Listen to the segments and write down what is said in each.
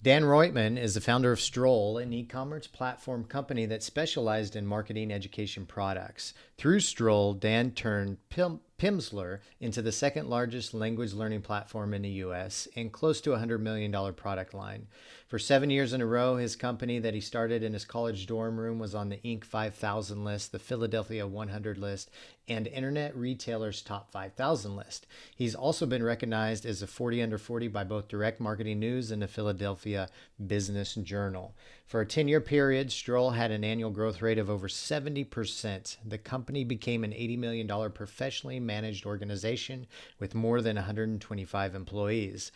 Dan Roitman is the founder of Stroll, an e-commerce platform company that specialized in marketing education products. Through Stroll, Dan turned Pimsluer into the second largest language learning platform in the US and close to $100 million product line. For 7 years in a row, his company that he started in his college dorm room was on the Inc. 5000 list, the Philadelphia 100 list, and Internet Retailer's Top 5,000 list. He's also been recognized as a 40 under 40 by both Direct Marketing News and the Philadelphia Business Journal. For a 10-year period, Stroll had an annual growth rate of over 70%. The company became an $80 million professionally managed organization with more than 125 employees.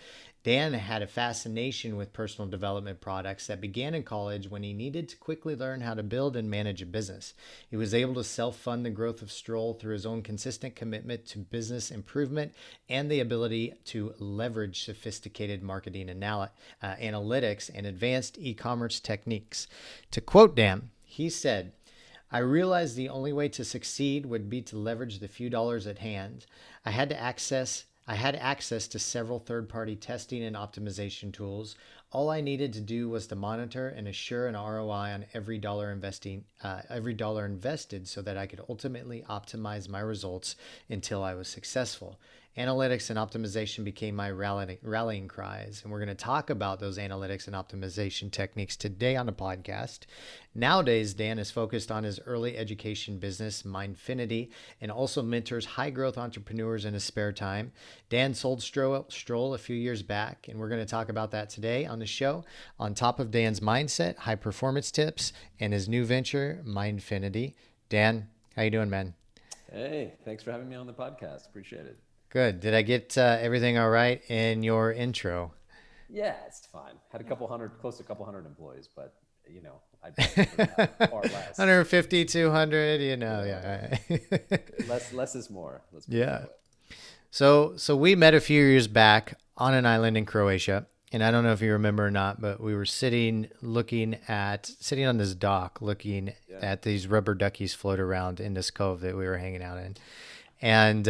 Dan had a fascination with personal development products that began in college when he needed to quickly learn how to build and manage a business. He was able to self fund the growth of Stroll through his own consistent commitment to business improvement and the ability to leverage sophisticated marketing analytics and advanced e commerce techniques. To quote Dan, he said, I realized the only way to succeed would be to leverage the few dollars at hand. I had to access I had access to several third-party testing and optimization tools. All I needed to do was to monitor and assure an ROI on every dollar invested, so that I could ultimately optimize my results until I was successful. Analytics and optimization became my rallying cries, and we're going to talk about those analytics and optimization techniques today on the podcast. Nowadays, Dan is focused on his early education business, Mindfinity, and also mentors high growth entrepreneurs in his spare time. Dan sold Stroll a few years back, and we're going to talk about that today on the show. On top of Dan's mindset, high performance tips, and his new venture, Mindfinity. Dan, how you doing, man? Hey, thanks for having me on the podcast. Appreciate it. Good. Did I get everything all right in your intro? Yeah, it's fine. Had a couple hundred, close to a couple hundred employees, but I'd prefer to have far less. 150, 200, You know, yeah. less is more. Let's put it that Yeah. way. So we met a few years back on an island in Croatia, and I don't know if you remember or not, but we were sitting on this dock, looking Yeah. at these rubber duckies float around in this cove that we were hanging out in. And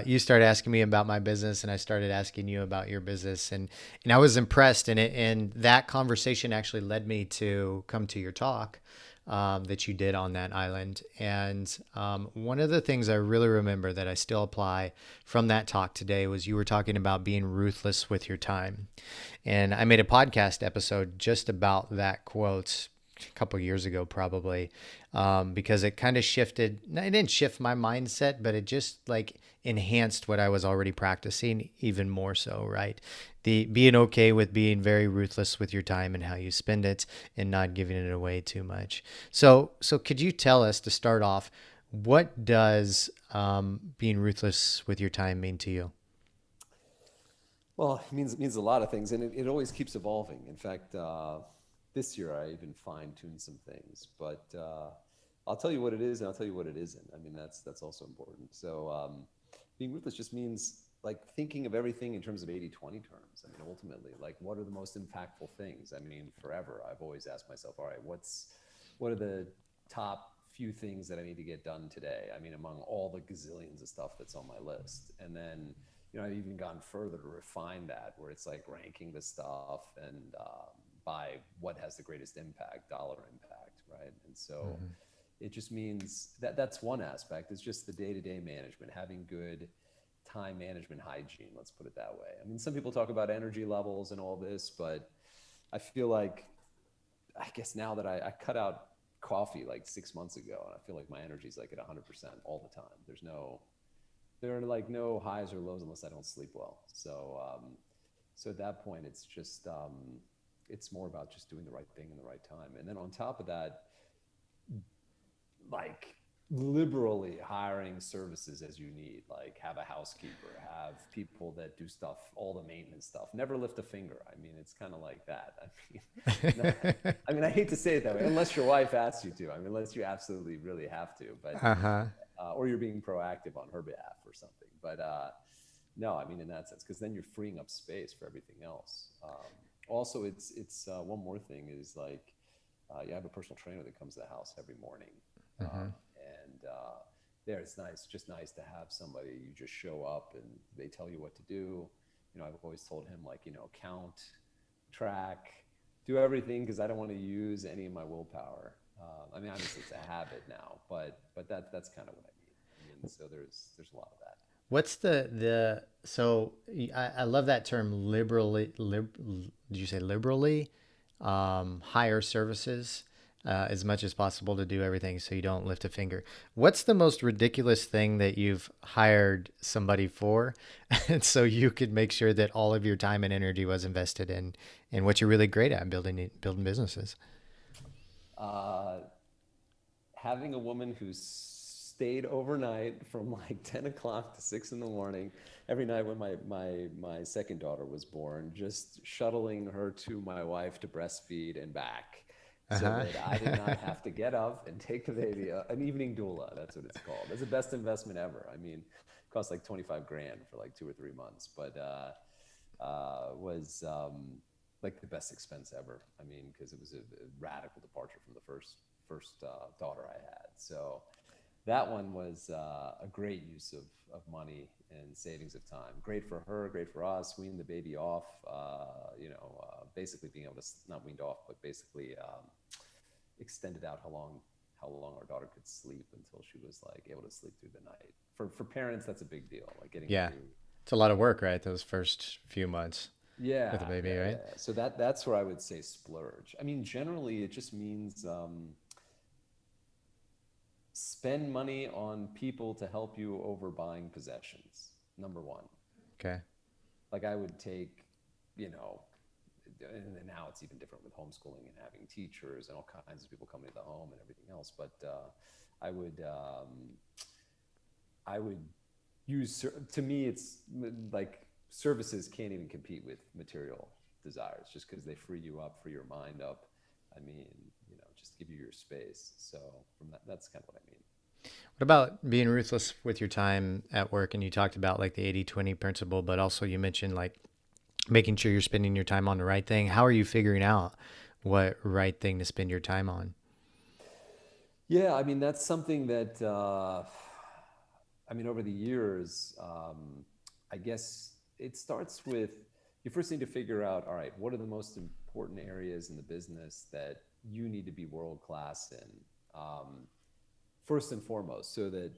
you started asking me about my business, and I started asking you about your business, and I was impressed. And that conversation actually led me to come to your talk that you did on that island. And one of the things I really remember that I still apply from that talk today was you were talking about being ruthless with your time. And I made a podcast episode just about that quote a couple years ago, probably, because it kind of shifted. It didn't shift my mindset, but it just like enhanced what I was already practicing even more so, right? The being okay with being very ruthless with your time and how you spend it and not giving it away too much. So could you tell us to start off, what does being ruthless with your time mean to you? Well, it means a lot of things, and it always keeps evolving. In fact, this year I even fine-tuned some things, but I'll tell you what it is, and I'll tell you what it isn't. I mean, that's also important. So, being ruthless just means like thinking of everything in terms of 80/20 terms. I mean, ultimately, like what are the most impactful things? I mean, forever I've always asked myself, all right, what are the top few things that I need to get done today? I mean, among all the gazillions of stuff that's on my list, and then I've even gone further to refine that, where it's like ranking the stuff and by what has the greatest impact, dollar impact, right? And so Mm-hmm. it just means that that's one aspect. It's just the day-to-day management, having good time management hygiene. Let's put it that way. I mean, some people talk about energy levels and all this, but I feel like I guess now that I cut out coffee like 6 months ago, and I feel like my energy is like at 100% all the time. There are like no highs or lows unless I don't sleep well. So at that point, it's more about just doing the right thing in the right time. And then on top of that, like liberally hiring services as you need, like have a housekeeper, have people that do stuff, all the maintenance stuff, never lift a finger. I mean, it's kind of like that. I hate to say it that way, unless your wife asks you to. I mean, unless you absolutely really have to, but Uh-huh. or you're being proactive on her behalf or something. But no, I mean in that sense, because then you're freeing up space for everything else. Also, it's one more thing is like you have a personal trainer that comes to the house every morning, Mm-hmm. and there it's nice, just nice to have somebody. You just show up and they tell you what to do. I've always told him like count, track, do everything because I don't want to use any of my willpower. I mean, obviously it's a habit now, but that's kind of what I mean. I mean, so there's a lot of that. What's the so I love that term liberally did you say liberally hire services as much as possible to do everything so you don't lift a finger. What's the most ridiculous thing that you've hired somebody for and so you could make sure that all of your time and energy was invested in what you're really great at, building businesses? Uh, Having a woman who stayed overnight from like 10 o'clock to 6 in the morning every night when my second daughter was born, just shuttling her to my wife to breastfeed and back so Uh-huh. that I did not have to get up and take the baby, an evening doula, that's what it's called. It's the best investment ever. I mean, it cost like 25 grand for like 2 or 3 months, but was like the best expense ever. I mean, because it was a radical departure from the first daughter I had. So that one was a great use of money and savings of time. Great for her, great for us. Weaned the baby off, basically being able to, not weaned off, but basically extended out how long our daughter could sleep until she was like able to sleep through the night. For parents, that's a big deal. Like getting Yeah. through. It's a lot of work, right? Those first few months with a Yeah, baby, yeah, right? yeah. So that's where I would say splurge. I mean, generally, it just means spend money on people to help you over buying possessions. Number one. Okay. Like I would take, you know, and now it's even different with homeschooling and having teachers and all kinds of people coming to the home and everything else. But I would I would use, to me, it's like services can't even compete with material desires just because they free you up, free your mind up. I mean, just give you your space. So from that, that's kind of what I mean. What about being ruthless with your time at work? And you talked about like the 80/20 principle, but also you mentioned like making sure you're spending your time on the right thing. How are you figuring out what right thing to spend your time on? Yeah, I mean, that's something that, I mean, over the years, I guess it starts with you first need to figure out, all right, what are the most important areas in the business that you need to be world class in, first and foremost, so that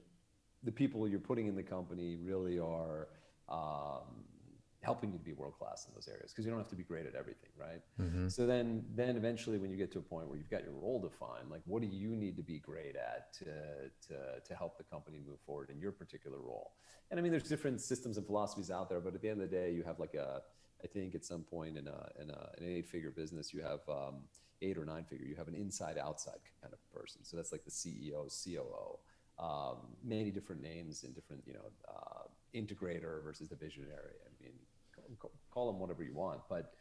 the people you're putting in the company really are um, helping you to be world class in those areas because you don't have to be great at everything, right? Mm-hmm. So then eventually when you get to a point where you've got your role defined, like what do you need to be great at to help the company move forward in your particular role? And I mean, there's different systems and philosophies out there, but at the end of the day, you have like I think at some point in an 8-figure business, you have 8 or 9 figure, you have an inside outside kind of person. So that's like the CEO, COO, many different names and different, integrator versus the visionary. I mean, call them whatever you want, but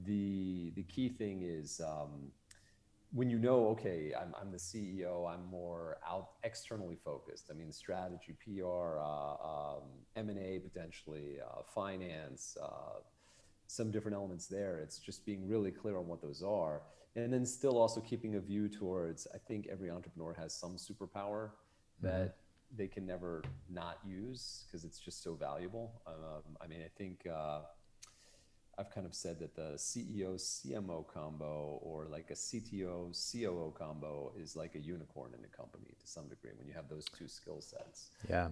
the key thing is when okay, I'm the CEO, I'm more out externally focused. I mean, strategy, PR, M&A potentially, finance, some different elements there. It's just being really clear on what those are. And then still also keeping a view towards, I think every entrepreneur has some superpower Mm-hmm. that they can never not use because it's just so valuable. I mean, I think I've kind of said that the CEO CMO combo or like a CTO COO combo is like a unicorn in a company to some degree when you have those two skill sets. Yeah.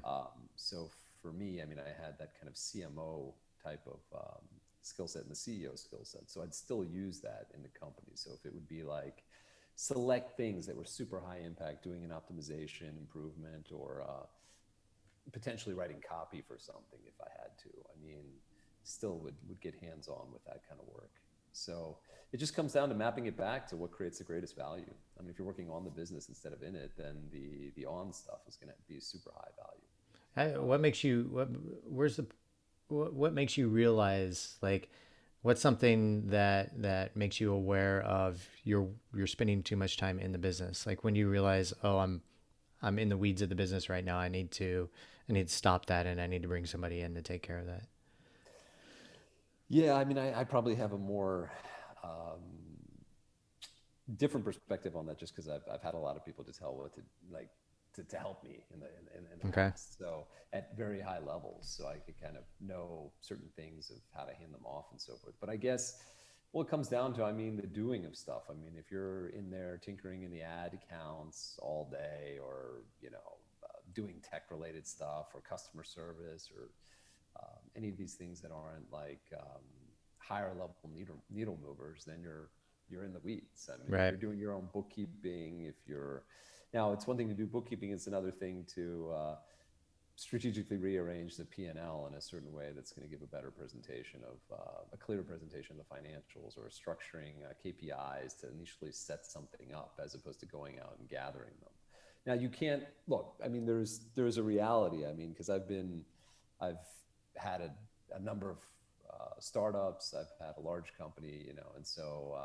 So for me, I mean, I had that kind of CMO type of skill set and the CEO skill set. So I'd still use that in the company. So if it would be like select things that were super high impact, doing an optimization improvement or potentially writing copy for something if I had to. I mean, still would get hands on with that kind of work. So it just comes down to mapping it back to what creates the greatest value. I mean, if you're working on the business instead of in it, then the on stuff is going to be super high value. What makes you what makes you realize like what's something that makes you aware of you're spending too much time in the business? Like when you realize, oh, I'm in the weeds of the business right now. I need to stop that and I need to bring somebody in to take care of that. Yeah, I mean, I probably have a more um, different perspective on that just because I've had a lot of people to tell what to like to help me in the Okay. past. So at very high levels, so I could kind of know certain things of how to hand them off and so forth. But I guess Well, it comes down to, I mean, the doing of stuff. I mean, if you're in there tinkering in the ad accounts all day, or doing tech related stuff, or customer service, or any of these things that aren't like higher level needle movers, then you're in the weeds. I mean, if Right. you're doing your own bookkeeping, if you're now, it's one thing to do bookkeeping; it's another thing to strategically rearrange the P&L in a certain way that's going to give a better presentation of a clear presentation of the financials, or structuring KPIs to initially set something up as opposed to going out and gathering them. Now you can't look. I mean, there's a reality. I mean, because I've had a number of startups. I've had a large company, and so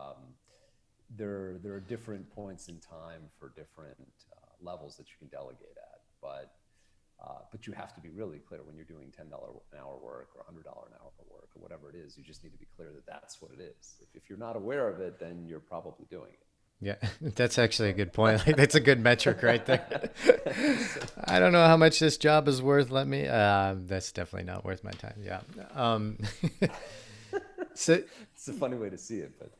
there are different points in time for different levels that you can delegate at, but you have to be really clear when you're doing $10 an hour work or $100 an hour work or whatever it is. You just need to be clear that that's what it is. If you're not aware of it, then you're probably doing it. Yeah, that's actually a good point. Like, that's a good metric right there. So, I don't know how much this job is worth. Let me. That's definitely not worth my time. Yeah. Um, so it's a funny way to see it, but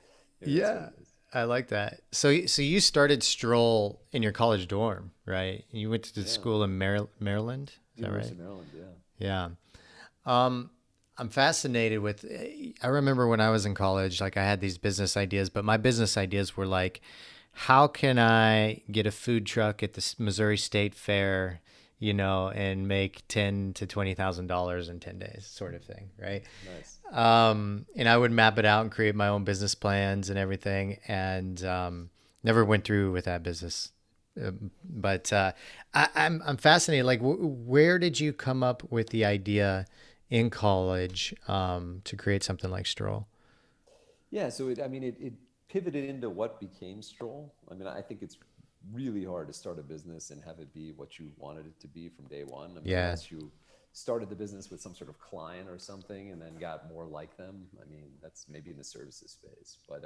maybe that's what yeah, it is. I like that. So you started Stroll in your college dorm, right? You went to Yeah. school in Maryland. Is that right? University of Maryland. Yeah. Yeah. Um, I'm fascinated with. I remember when I was in college, like I had these business ideas, but my business ideas were like, how can I get a food truck at the Missouri State Fair, and make $10,000 to $20,000 in 10 days, sort of thing, right? Nice. And I would map it out and create my own business plans and everything, and never went through with that business. But I'm fascinated. Like, where did you come up with the idea in college to create something like Stroll? Yeah, so it pivoted into what became Stroll. I mean, I think it's really hard to start a business and have it be what you wanted it to be from day one. I mean, Yeah. unless you started the business with some sort of client or something and then got more like them. I mean, that's maybe in the services space. But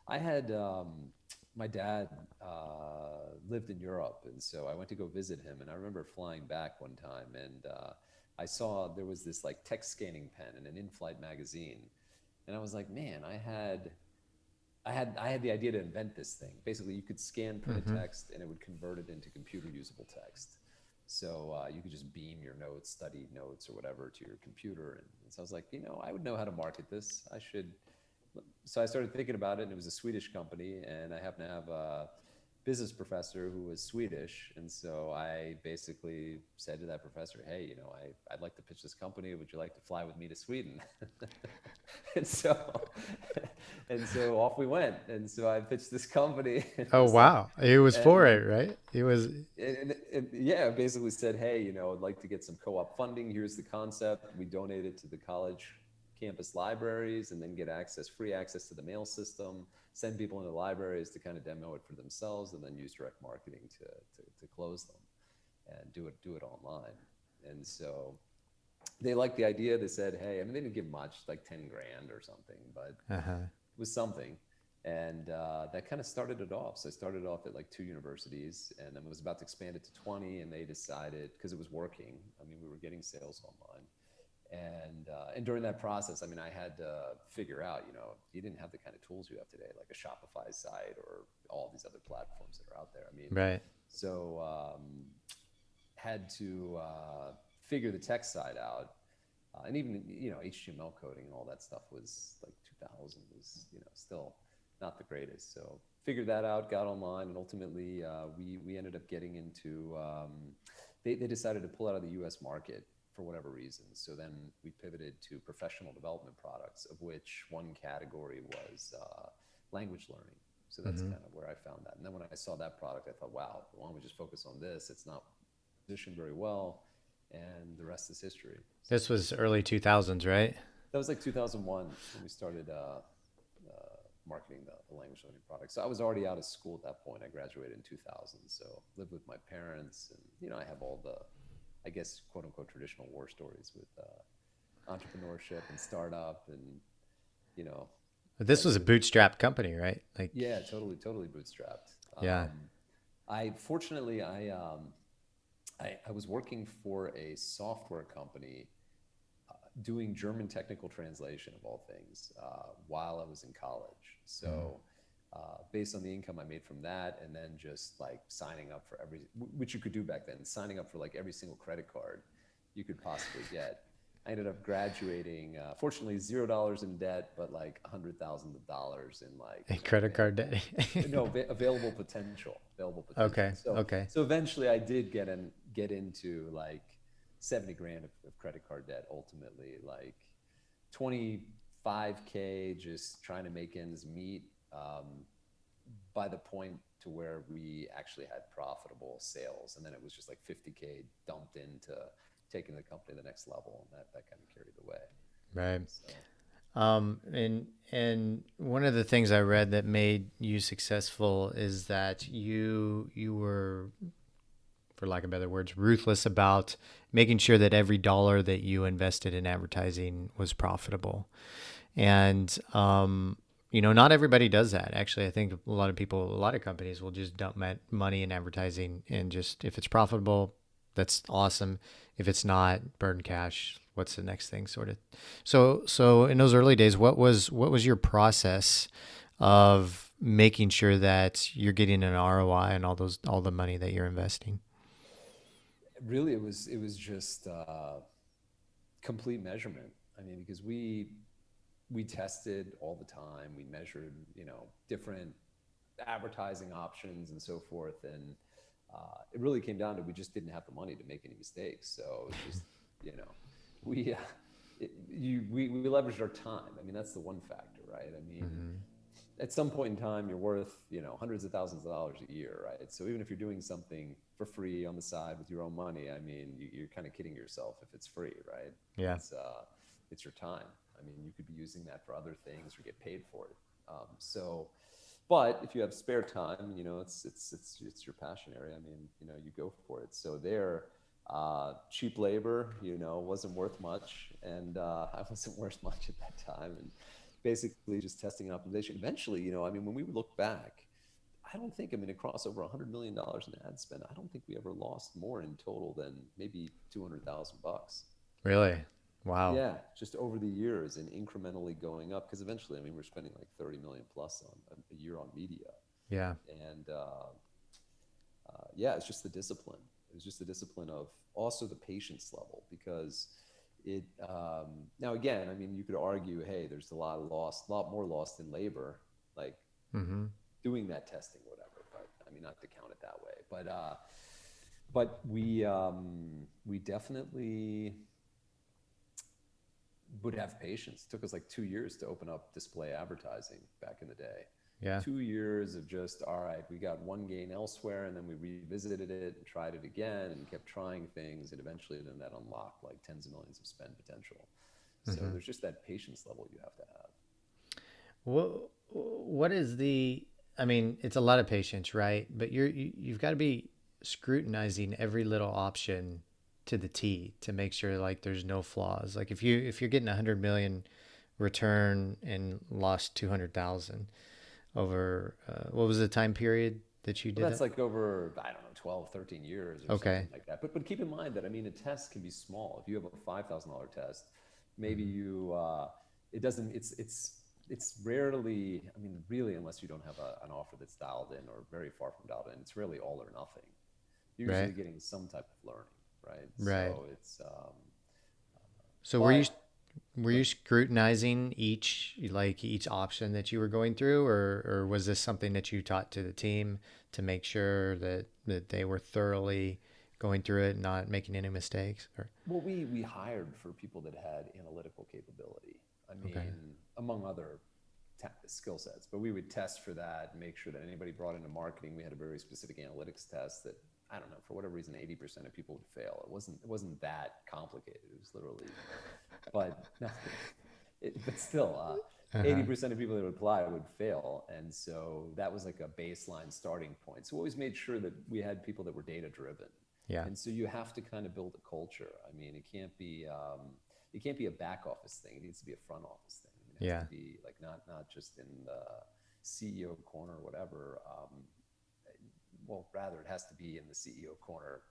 I had my dad lived in Europe, and so I went to go visit him. And I remember flying back one time, and I saw there was this like text scanning pen in an in-flight magazine, and I was like, man, I had the idea to invent this thing. Basically, you could scan printed Mm-hmm. text and it would convert it into computer usable text. So you could just beam your notes, study notes, or whatever to your computer. And so I was like, I would know how to market this. I should. So I started thinking about it, and it was a Swedish company, and I happen to have a business professor who was Swedish, and so I basically said to that professor, "Hey, I'd like to pitch this company. Would you like to fly with me to Sweden?" and so, and so off we went, and so I pitched this company, and it Oh was like, wow, he was for it, and right? He was. yeah, basically said, hey, I'd like to get some co-op funding. Here's the concept. We donate it to the college campus libraries and then get free access to the mail system, send people into libraries to kind of demo it for themselves, and then use direct marketing to close them and do it online. And so they liked the idea. They said, hey, I mean, they didn't give much, like 10 grand or something, but Uh-huh. it was something. And that kind of started it off. So I started off at like 2 universities, and then was about to expand it to 20. And they decided, because it was working, I mean, we were getting sales online. And during that process, I mean, I had to figure out, you didn't have the kind of tools you have today, like a Shopify site or all these other platforms that are out there. I mean, Right. so had to figure the tech side out. And even, HTML coding and all that stuff was like 2000 was, still not the greatest. So figured that out, got online, and ultimately we ended up getting into, they decided to pull out of the US market for whatever reason. So then we pivoted to professional development products, of which one category was language learning. So that's Mm-hmm. kind of where I found that. And then when I saw that product, I thought, wow, why don't we just focus on this? It's not positioned very well, and the rest is history. So This was early 2000s, right? that was like 2001 when we started marketing the language learning product. So I was already out of school at that point. I graduated in 2000, so lived with my parents, and I have all the, I guess, quote unquote traditional war stories with entrepreneurship and startup, and you know, But this tried was a to, bootstrap company, right? Like, yeah, totally bootstrapped. yeah. I fortunately I was working for a software company doing German technical translation of all things while I was in college. Mm. So based on the income I made from that, and then just like signing up for which you could do back then, signing up for like every single credit card you could possibly get. I ended up graduating, fortunately, $0 in debt, but like $100,000 in like, A credit card debt. no, available potential. Okay. So, Okay. so eventually I did get into like 70 grand of credit card debt, ultimately, like 25K just trying to make ends meet, by the point to where we actually had profitable sales. And then it was just like 50K dumped into taking the company to the next level. And that kind of carried the way. Right. So. And one of the things I read that made you successful is that you were, for lack of better words, ruthless about making sure that every dollar that you invested in advertising was profitable. And not everybody does that. Actually, I think a lot of people, a lot of companies will just dump money in advertising, and just if it's profitable, that's awesome. If it's not, burn cash. What's the next thing, sort of. So in those early days, what was your process of making sure that you're getting an ROI on all the money that you're investing? Really, it was just complete measurement. I mean, because we tested all the time. We measured, different advertising options and so forth. And it really came down to, we just didn't have the money to make any mistakes. So it's just, we, we leveraged our time. I mean, that's the one factor, right? I mean, Mm-hmm. at some point in time, you're worth, hundreds of thousands of dollars a year, right? So even if you're doing something for free on the side with your own money, I mean, you're kind of kidding yourself if it's free, right? Yeah. It's your time. I mean, you could be using that for other things or get paid for it. So, but if you have spare time, it's your passion area. I mean, you go for it. So there, cheap labor, wasn't worth much, and I wasn't worth much at that time, and basically just testing and optimization. Eventually, I mean, when we look back, I don't think, I mean, across over $100 million in ad spend, I don't think we ever lost more in total than maybe 200,000 bucks. Really? Wow. Yeah, just over the years and incrementally going up. Because eventually, I mean, we're spending like 30 million plus on a year on media. Yeah. And yeah, it's just the discipline. It was just the discipline of also the patience level, because it, now again, I mean, you could argue, hey, there's a lot more lost in labor, like Mm-hmm. doing that testing, whatever. But I mean, not to count it that way. But we definitely would have patience. It took us like 2 years to open up display advertising back in the day. Yeah. 2 years of just, all right, we got one gain elsewhere, and then we revisited it and tried it again and kept trying things, and eventually then that unlocked like tens of millions of spend potential. So Mm-hmm. there's just that patience level you have to have. What is the? I mean, it's a lot of patience, right? But you've got to be scrutinizing every little option to the T to make sure like there's no flaws. Like if you're getting 100 million return and lost 200,000 over what was the time period that you Well, did that's that? like over, I don't know, 12, 13 years or Okay. something like that. But keep in mind that, I mean, a test can be small. If you have a $5,000 test, maybe Mm-hmm. you, it doesn't, it's rarely, I mean, really, unless you don't have an offer that's dialed in or very far from dialed in, it's really all or nothing. You're Right. usually getting some type of learning, right? Right. So it's, So but were you scrutinizing each option that you were going through, or was this something that you taught to the team to make sure that they were thoroughly going through it, not making any mistakes? Or well, we hired for people that had analytical capability. I okay. mean, among other skill sets, but we would test for that, make sure that anybody brought into marketing, we had a very specific analytics test that, I don't know, for whatever reason, 80% of people would fail. It wasn't that complicated. It was literally, but no, but still, Uh-huh. 80% of people that would apply would fail. And so that was like a baseline starting point. So we always made sure that we had people that were data driven. Yeah. And so you have to kind of build a culture. I mean, it can't be a back office thing. It needs to be a front office thing. I mean, it has Yeah. to be like not just in the CEO corner or whatever. Well, rather it has to be in the CEO corner,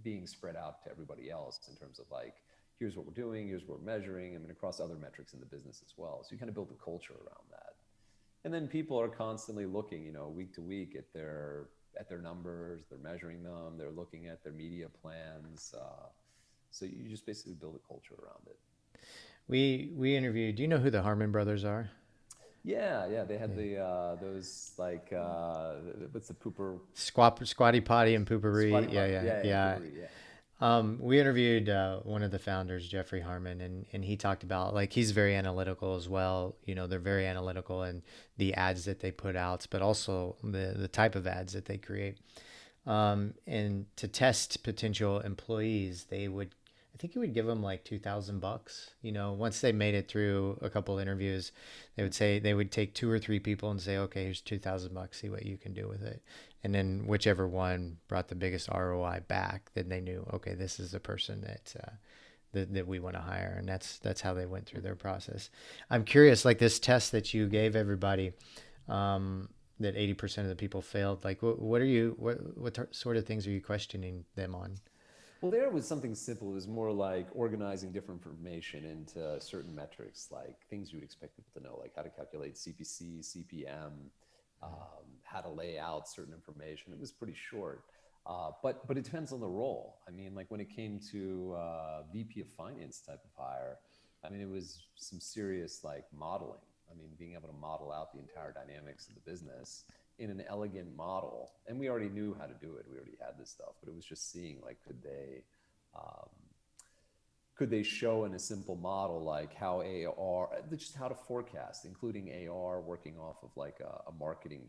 being spread out to everybody else in terms of like, here's what we're doing, here's what we're measuring, I mean, across other metrics in the business as well. So you kind of build a culture around that. And then people are constantly looking, week to week at their numbers, they're measuring them, they're looking at their media plans. So you just basically build a culture around it. We interviewed. Do you know who the Harmon brothers are? Yeah, they had Yeah. those like what's the pooper Squatty Potty and Poopery. squatty Yeah, potty? yeah, Yeah, yeah. poopery. Yeah. We interviewed one of the founders, Jeffrey Harmon, and he talked about like he's very analytical as well. They're very analytical in the ads that they put out, but also the type of ads that they create. And to test potential employees, I think he would give them like $2,000. Once they made it through a couple interviews, they would take two or three people and say, okay, here's $2,000, see what you can do with it. And then whichever one brought the biggest ROI back, then they knew, okay, this is the person that we want to hire. And that's how they went through their process. I'm curious, like this test that you gave everybody, that 80% of the people failed. Like, what sort of things are you questioning them on? Well, there was something simple. It was more like organizing different information into certain metrics, like things you would expect people to know, like how to calculate CPC, CPM, how to lay out certain information. It was pretty short, but it depends on the role. I mean, like when it came to VP of Finance type of hire, I mean, it was some serious like modeling. I mean, being able to model out the entire dynamics of the business in an elegant model. And we already knew how to do it. We already had this stuff, but it was just seeing like, um, could they show in a simple model, like how AR, just how to forecast, including AR working off of like a marketing,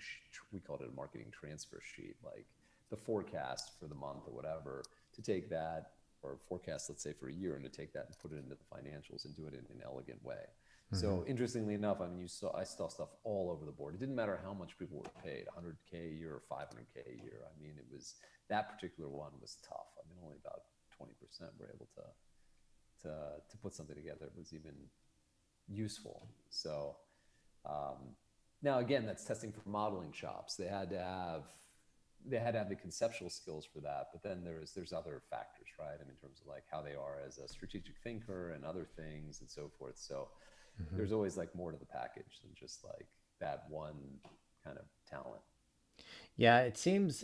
we called it a marketing transfer sheet, like the forecast for the month or whatever, to take that or forecast, let's say for a year, and to take that and put it into the financials and do it in an elegant way. Mm-hmm. So interestingly enough, I mean, I saw stuff all over the board. It didn't matter how much people were paid, 100K a year or 500K a year. I mean, it was, that particular one was tough. I mean, only about 20% were able to put something together that was even useful. So now again, that's testing for modeling chops. They had to have the conceptual skills for that, but then there's other factors, right? I mean, in terms of like how they are as a strategic thinker and other things and so forth. So Mm-hmm. there's always like more to the package than just like that one kind of talent. Yeah, it seems,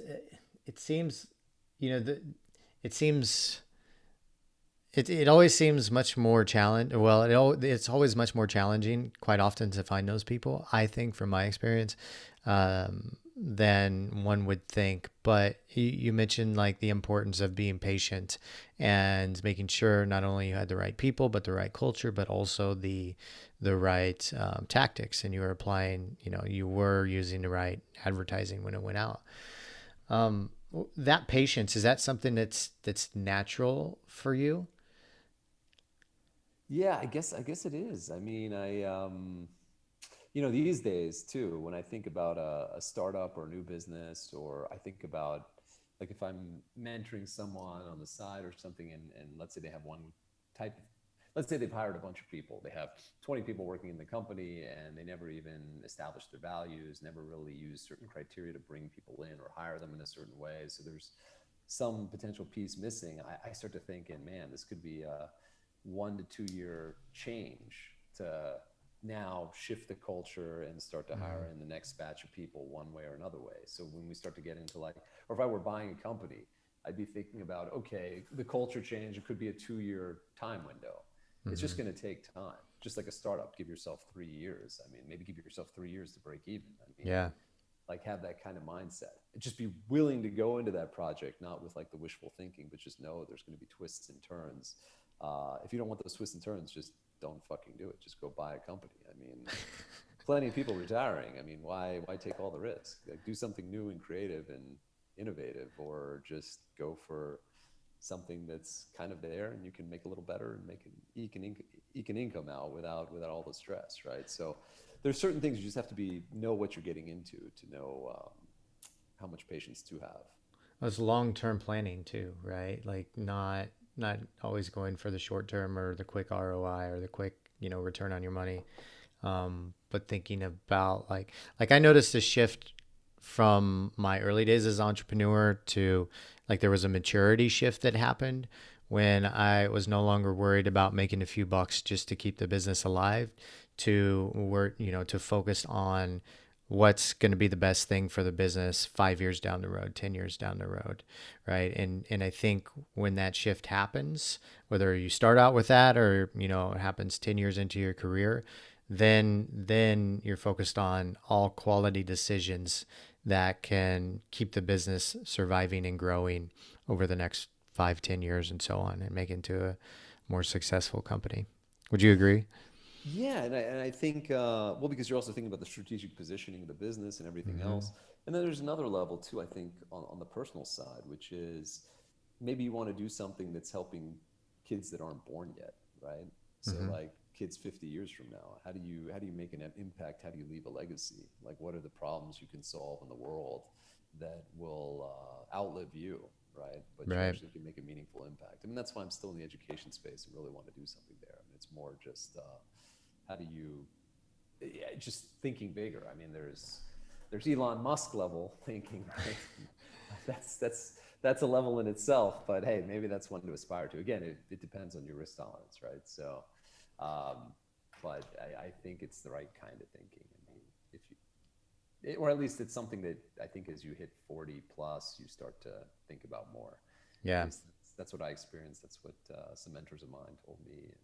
you know, the, it seems, it always seems much more challenge. Well, it's always much more challenging, quite often, to find those people. I think, from my experience, than one would think. But you mentioned like the importance of being patient and making sure not only you had the right people, but the right culture, but also the right tactics, and you were applying. You were using the right advertising when it went out. Um, that patience, is that something that's natural for you? Yeah, I guess it is. I mean, these days too, when I think about a startup or a new business, or I think about like if I'm mentoring someone on the side or something, and let's say they have one type of, let's say they've hired a bunch of people, they have 20 people working in the company, and they never even established their values, never really used certain criteria to bring people in or hire them in a certain way. So there's some potential piece missing. I start to think, and man, this could be a 1 to 2 year change to now shift the culture and start to hire in the next batch of people one way or another way. So when we start to get into like, or if I were buying a company, I'd be thinking about, okay, the culture change, it could be a 2 year time window. It's Mm-hmm. just going to take time. Just like a startup, give yourself 3 years. I mean, maybe give yourself 3 years to break even. I mean, Yeah. like have that kind of mindset. And just be willing to go into that project, not with like the wishful thinking, but just know there's going to be twists and turns. If you don't want those twists and turns, just don't fucking do it. Just go buy a company. I mean, plenty of people retiring. I mean, why take all the risk? Like, do something new and creative and innovative, or just go for something that's kind of there and you can make a little better and eke an income out without all the stress, right? So there's certain things you just have to know what you're getting into to know how much patience to have. It's long-term planning too, right? Like not always going for the short term or the quick ROI or the quick, return on your money. But thinking about like I noticed a shift from my early days as an entrepreneur to like there was a maturity shift that happened when I was no longer worried about making a few bucks just to keep the business alive, to work, to focus on what's going to be the best thing for the business 5 years down the road, 10 years down the road, right? And I think when that shift happens, whether you start out with that or, it happens 10 years into your career, then you're focused on all quality decisions that can keep the business surviving and growing over the next 5, 10 years and so on, and make it into a more successful company. Would you agree? Yeah, and I think well, because you're also thinking about the strategic positioning of the business and everything Mm-hmm. else. And then there's another level too, I think, on the personal side, which is maybe you want to do something that's helping kids that aren't born yet, right? So Mm-hmm. like kids 50 years from now, how do you make an impact? How do you leave a legacy? Like what are the problems you can solve in the world that will outlive you, right? But you Right. actually can make a meaningful impact. I mean, that's why I'm still in the education space and really want to do something there. I mean, it's more just how do you yeah, just thinking bigger. I mean, there's Elon Musk level thinking, right? That's a level in itself, but hey, maybe that's one to aspire to. Again, it depends on your risk tolerance, right? So but I think it's the right kind of thinking. I mean, if you or at least it's something that I think as you hit 40 plus, you start to think about more. At Yeah. least that's what I experienced. That's what some mentors of mine told me. And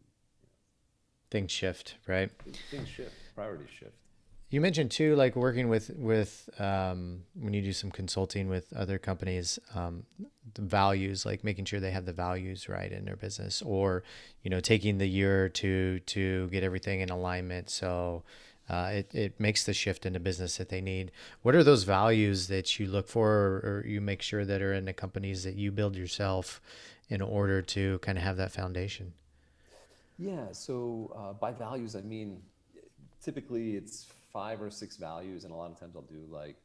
Things shift, right? things shift, priorities shift. You mentioned too, like working with when you do some consulting with other companies, the values, like making sure they have the values right in their business, or taking the year to get everything in alignment. So it makes the shift in the business that they need. What are those values that you look for, or you make sure that are in the companies that you build yourself in order to kind of have that foundation? Yeah, so by values, I mean, typically it's 5 or 6 values, and a lot of times I'll do like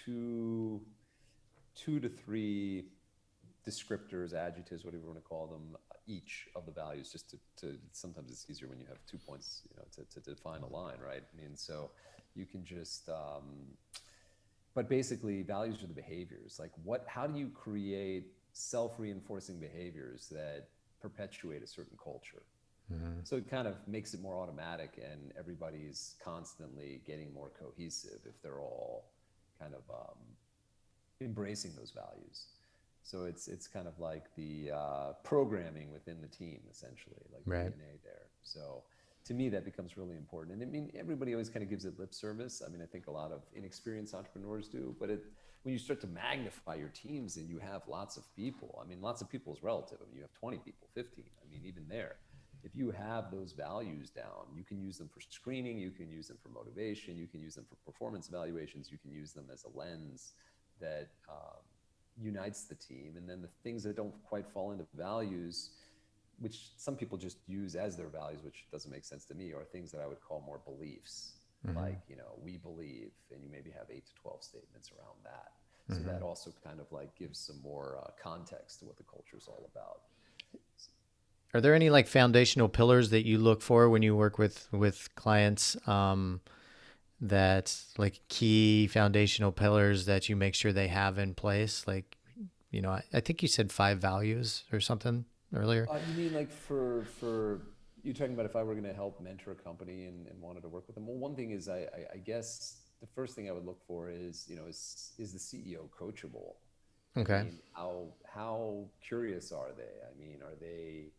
two, 2 to 3 descriptors, adjectives, whatever you want to call them, each of the values, just to sometimes it's easier when you have 2 points, to define a line, right? I mean, so you can just, but basically values are the behaviors. Like how do you create self-reinforcing behaviors that perpetuate a certain culture? Mm-hmm. So it kind of makes it more automatic, and everybody's constantly getting more cohesive if they're all kind of embracing those values. So it's kind of like the programming within the team, essentially, like the Right. DNA there. So to me, that becomes really important. And I mean, everybody always kind of gives it lip service. I mean, I think a lot of inexperienced entrepreneurs do, but when you start to magnify your teams and you have lots of people, I mean, lots of people is relative. I mean, you have 20 people, 15. I mean, even there, if you have those values down, you can use them for screening, you can use them for motivation, you can use them for performance evaluations, you can use them as a lens that unites the team. And then the things that don't quite fall into values, which some people just use as their values, which doesn't make sense to me, are things that I would call more beliefs. Mm-hmm. Like, we believe, and you maybe have 8 to 12 statements around that. So Mm-hmm. that also kind of like gives some more context to what the culture is all about. Are there any like foundational pillars that you look for when you work with clients? That's like key foundational pillars that you make sure they have in place. Like, I think you said 5 values or something earlier. You mean like for you talking about if I were going to help mentor a company and wanted to work with them? Well, one thing is I guess the first thing I would look for is is the CEO coachable? I Okay. mean, how curious are they? I mean, are they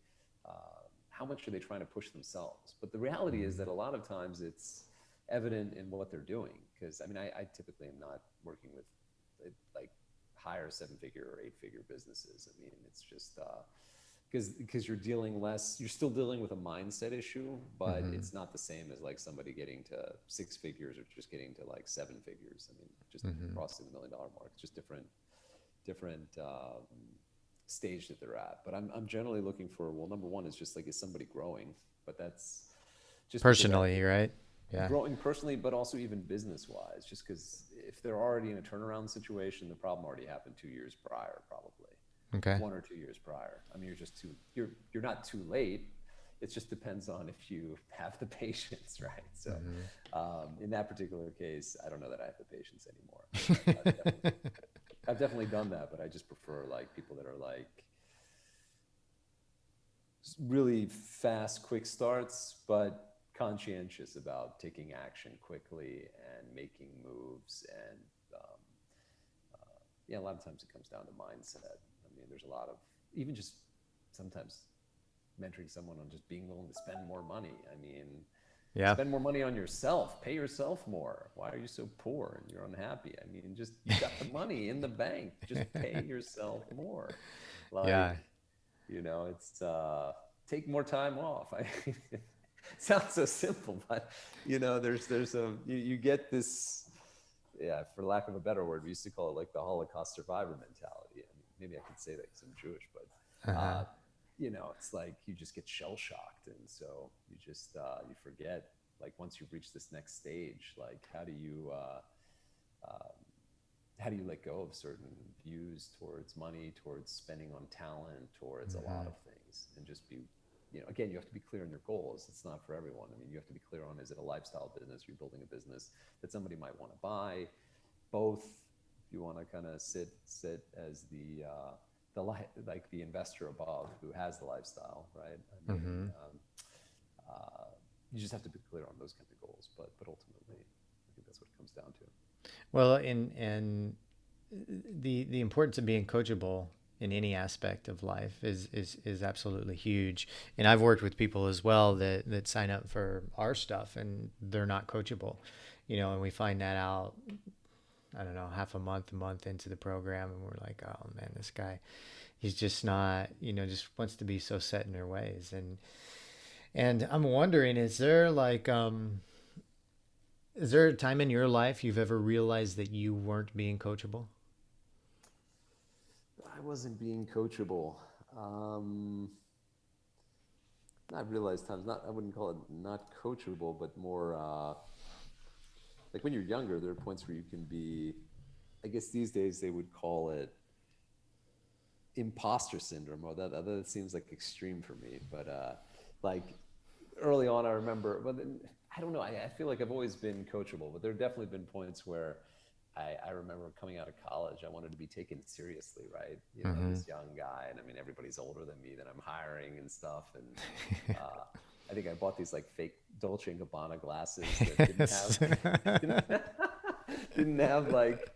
how much are they trying to push themselves? But the reality is that a lot of times it's evident in what they're doing. Because I mean, I typically am not working with like higher 7-figure or 8-figure businesses. I mean, it's just because you're still dealing with a mindset issue, but Mm-hmm. it's not the same as like somebody getting to 6 figures or just getting to like 7 figures. I mean, just Mm-hmm. crossing the $1 million mark. It's just different stage that they're at. But I'm generally looking for, well, number one is just like, is somebody growing? But that's just because Personally, right? Yeah. growing personally, but also even business wise, just because if they're already in a turnaround situation, the problem already happened 2 years prior, probably Okay. 1 or 2 years prior. I mean, you're not too late. It just depends on if you have the patience, right? So Mm-hmm. in that particular case, I don't know that I have the patience anymore. I mean, I've definitely done that, but I just prefer like people that are like really fast, quick starts, but conscientious about taking action quickly and making moves. And yeah, a lot of times it comes down to mindset. I mean, there's a lot of, even just sometimes mentoring someone on just being willing to spend more money. I mean, Yeah. spend more money on yourself, pay yourself more. Why are you so poor and you're unhappy? I mean, just, you've got the money in the bank, just pay yourself more. Yeah. Like, it's take more time off. I mean, it sounds so simple, but there's you get this, yeah, for lack of a better word, we used to call it like the Holocaust survivor mentality. I mean, maybe I could say that because I'm Jewish, but Uh-huh. it's like you just get shell shocked, and so you just you forget, like, once you've reached this next stage, like um, how do you let go of certain views towards money, towards spending on talent, towards a lot Hmm. of things, and just be, again, you have to be clear on your goals. It's not for everyone. I mean, you have to be clear on, is it a lifestyle business? You're building a business that somebody might want to buy. Both, if you want to kind of sit as like the investor above who has the lifestyle, right? I mean, Hmm. uh, you just have to be clear on those kinds of goals. But ultimately, I think that's what it comes down to. Well, and the importance of being coachable in any aspect of life is absolutely huge. And I've worked with people as well that sign up for our stuff and they're not coachable, and we find that out, I don't know, half a month into the program, and we're like, oh man, this guy, he's just not, just wants to be so set in their ways. And I'm wondering, is there a time in your life you've ever realized that you weren't being coachable? I wasn't being coachable. Um, not realized times. Not, I wouldn't call it not coachable, but more like when you're younger, there are points where you can be. I guess these days they would call it imposter syndrome, or that seems like extreme for me. But like early on, I remember. But then, I don't know. I feel like I've always been coachable, but there have definitely been points where I remember coming out of college, I wanted to be taken seriously, right? Mm-hmm. This young guy, and I mean, everybody's older than me that I'm hiring and stuff. And I think I bought these like fake Dolce and Gabbana glasses that didn't have Yes. didn't, didn't have like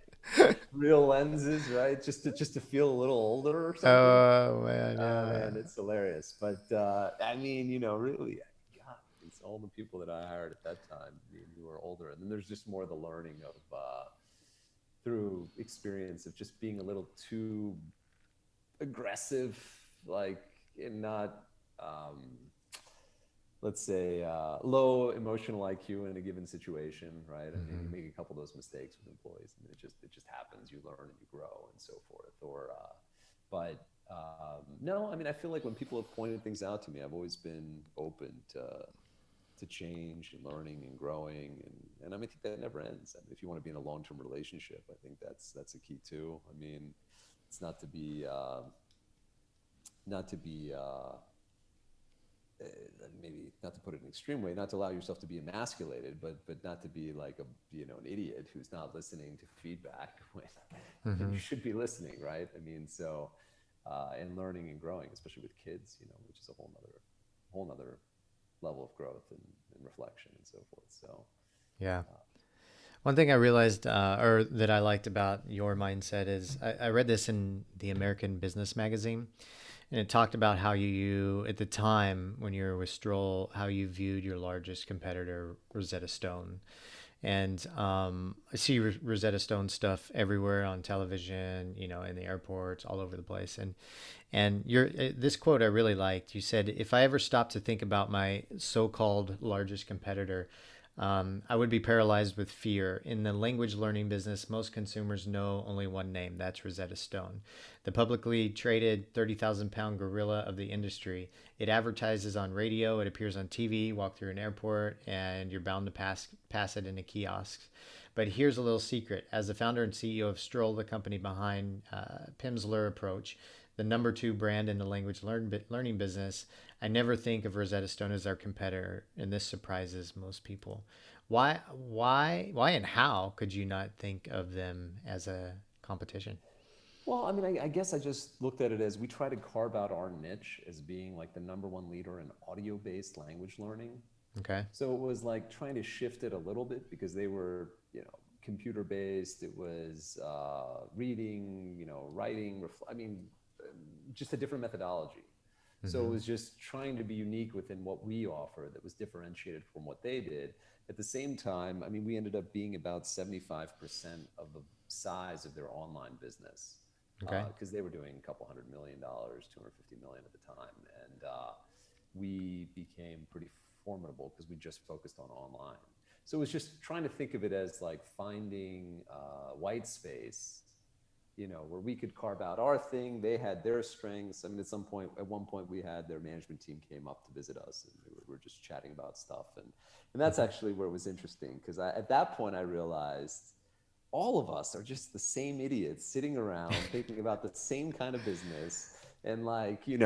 real lenses, right? Just to feel a little older or something. Oh man, Oh yeah. man, it's hilarious. But I mean, really, God, it's all the people that I hired at that time, who were older, and then there's just more the learning of through experience of just being a little too aggressive, like, and not, um, let's say, low emotional IQ in a given situation, right? I mean, you Mm-hmm. make a couple of those mistakes with employees, and it just happens. You learn and you grow and so forth. But no, I mean, I feel like when people have pointed things out to me, I've always been open to change and learning and growing, and I mean, I think that never ends. I mean, if you want to be in a long-term relationship, I think that's a key too. I mean, it's not to be uh, maybe not to put it in an extreme way, not to allow yourself to be emasculated, but not to be like an idiot who's not listening to feedback when Mm-hmm. you should be listening, right? I mean, so and learning and growing, especially with kids, which is a whole nother level of growth and reflection and so forth. So Yeah. uh, One thing I realized, or that I liked about your mindset is I read this in the American Business Magazine, and it talked about how at the time when you were with Stroll, how you viewed your largest competitor, Rosetta Stone. And I see Rosetta Stone stuff everywhere on television, in the airports, all over the place. And this quote I really liked. You said, "If I ever stopped to think about my so-called largest competitor, I would be paralyzed with fear. In the language learning business, most consumers know only one name. That's Rosetta Stone, the publicly traded 30,000-pound gorilla of the industry. It advertises on radio, it appears on TV, walk through an airport, and you're bound to pass it in a kiosk. But here's a little secret. As the founder and CEO of Stroll, the company behind Pimsluer approach, the number two brand in the learning business, I never think of Rosetta Stone as our competitor, and this surprises most people. Why, and how could you not think of them as a competition?" Well, I mean, I guess I just looked at it as we try to carve out our niche as being like the number one leader in audio-based language learning. Okay. So it was like trying to shift it a little bit because they were, computer based. It was reading, writing. I mean, just a different methodology. So it Mm-hmm. was just trying to be unique within what we offer that was differentiated from what they did. At the same time, I mean, we ended up being about 75% of the size of their online business Okay. because they were doing a couple $100 million, 250 million at the time. And we became pretty formidable because we just focused on online. So it was just trying to think of it as like finding white space, where we could carve out our thing. They had their strengths. I mean, at one point, we had their management team came up to visit us, and we were just chatting about stuff. And that's Mm-hmm. actually where it was interesting because at that point I realized all of us are just the same idiots sitting around thinking about the same kind of business. And like, we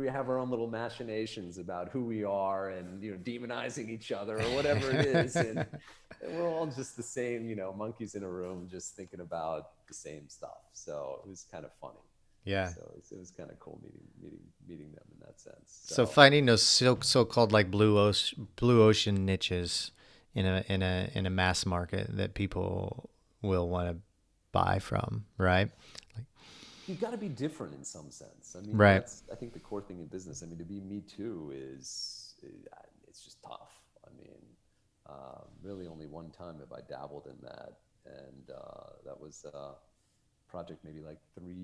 have our own little machinations about who we are and, demonizing each other or whatever it is. And we're all just the same, monkeys in a room, just thinking about the same stuff. So it was kind of funny. Yeah. So it was kind of cool meeting them in that sense. So So finding those so-called like blue ocean niches in a mass market that people will want to buy from, right? Like, you got to be different in some sense. I mean, right. that's I think the core thing in business. I mean, to be me too it's just tough. I mean, really only one time have I dabbled in that, and that was a project maybe like 3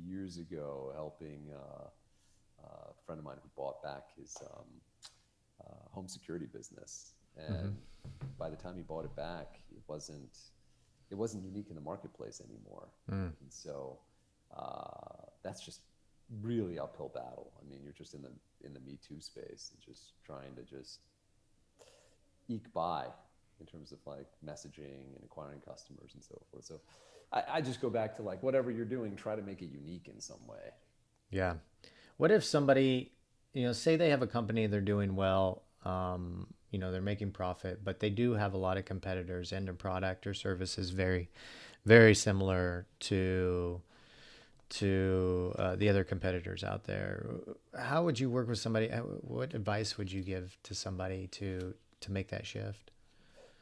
years ago, helping a friend of mine who bought back his home security business, Mm-hmm. and by the time he bought it back, it wasn't unique in the marketplace anymore. Mm. And so that's just really uphill battle. I mean, you're just in the Me Too space and just trying to just eke by in terms of like messaging and acquiring customers and so forth. So I just go back to like whatever you're doing, try to make it unique in some way. Yeah. What if somebody, say they have a company, they're doing well, they're making profit, but they do have a lot of competitors and their product or service is very, very similar to the other competitors out there. How would you work with somebody? What advice would you give to somebody to make that shift?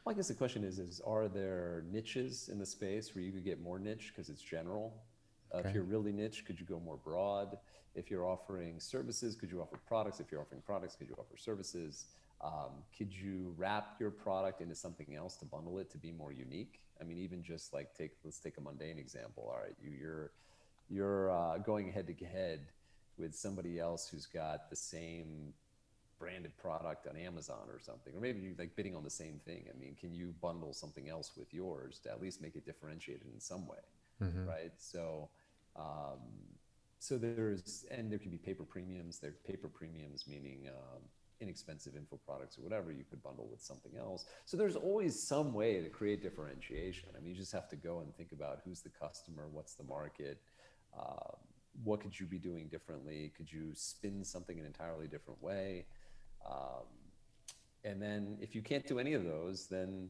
Well, I guess the question is are there niches in the space where you could get more niche because it's general? If Okay. you're really niche, could you go more broad? If you're offering services, could you offer products? If you're offering products, could you offer services? Could you wrap your product into something else to bundle it to be more unique? I mean, even just like let's take a mundane example. All right, you're going head to head with somebody else who's got the same branded product on Amazon or something, or maybe you're like bidding on the same thing. I mean, can you bundle something else with yours to at least make it differentiated in some way, Mm-hmm. right? Um, there can be paper premiums. There paper premiums meaning inexpensive info products or whatever you could bundle with something else. So there's always some way to create differentiation. I mean, you just have to go and think about who's the customer, what's the market, uh, what could you be doing differently? Could you spin something an entirely different way? Um, and then if you can't do any of those, then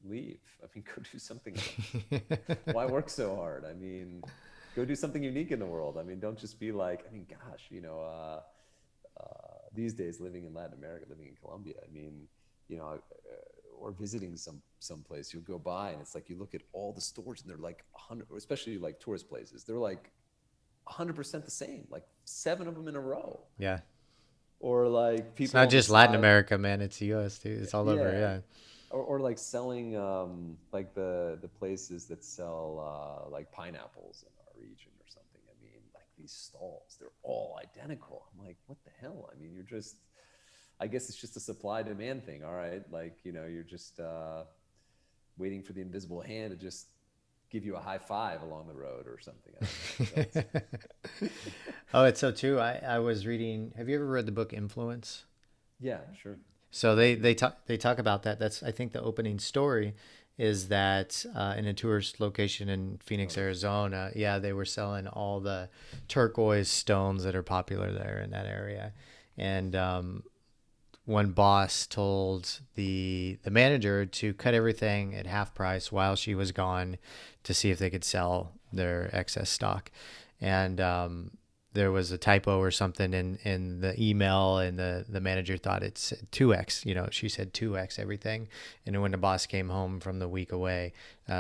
leave. I mean, go do something else. Why work so hard? I mean, go do something unique in the world. I mean, don't just be like, I mean, gosh, these days living in Latin America, living in Colombia, I mean, or visiting some place, you'll go by and it's like you look at all the stores and they're like 100, especially like tourist places, they're like 100% the same, like 7 of them in a row, Yeah. or like It's people not on the just Latin side. America, man. It's the U.S. too. It's all over. Yeah, Yeah. or like selling like the places that sell like pineapples in our region or something. I mean, like these stalls, they're all identical. I'm like, what the hell? I mean, I guess it's just a supply demand thing. All right, like you're just waiting for the invisible hand to just give you a high five along the road or something. I don't know. So Oh, it's so too. I was reading. Have you ever read the book Influence? yeah, sure. So Yes, they talk about that. That's I think the opening story is that in a tourist location in oh, Phoenix, really? Arizona, yeah, they were selling all the turquoise stones that are popular there in that area, and one boss told the manager to cut everything at half price while she was gone to see if they could sell their excess stock. And there was a typo or something in the email, and the manager thought it's 2x. She said 2x everything. And then when the boss came home from the week away,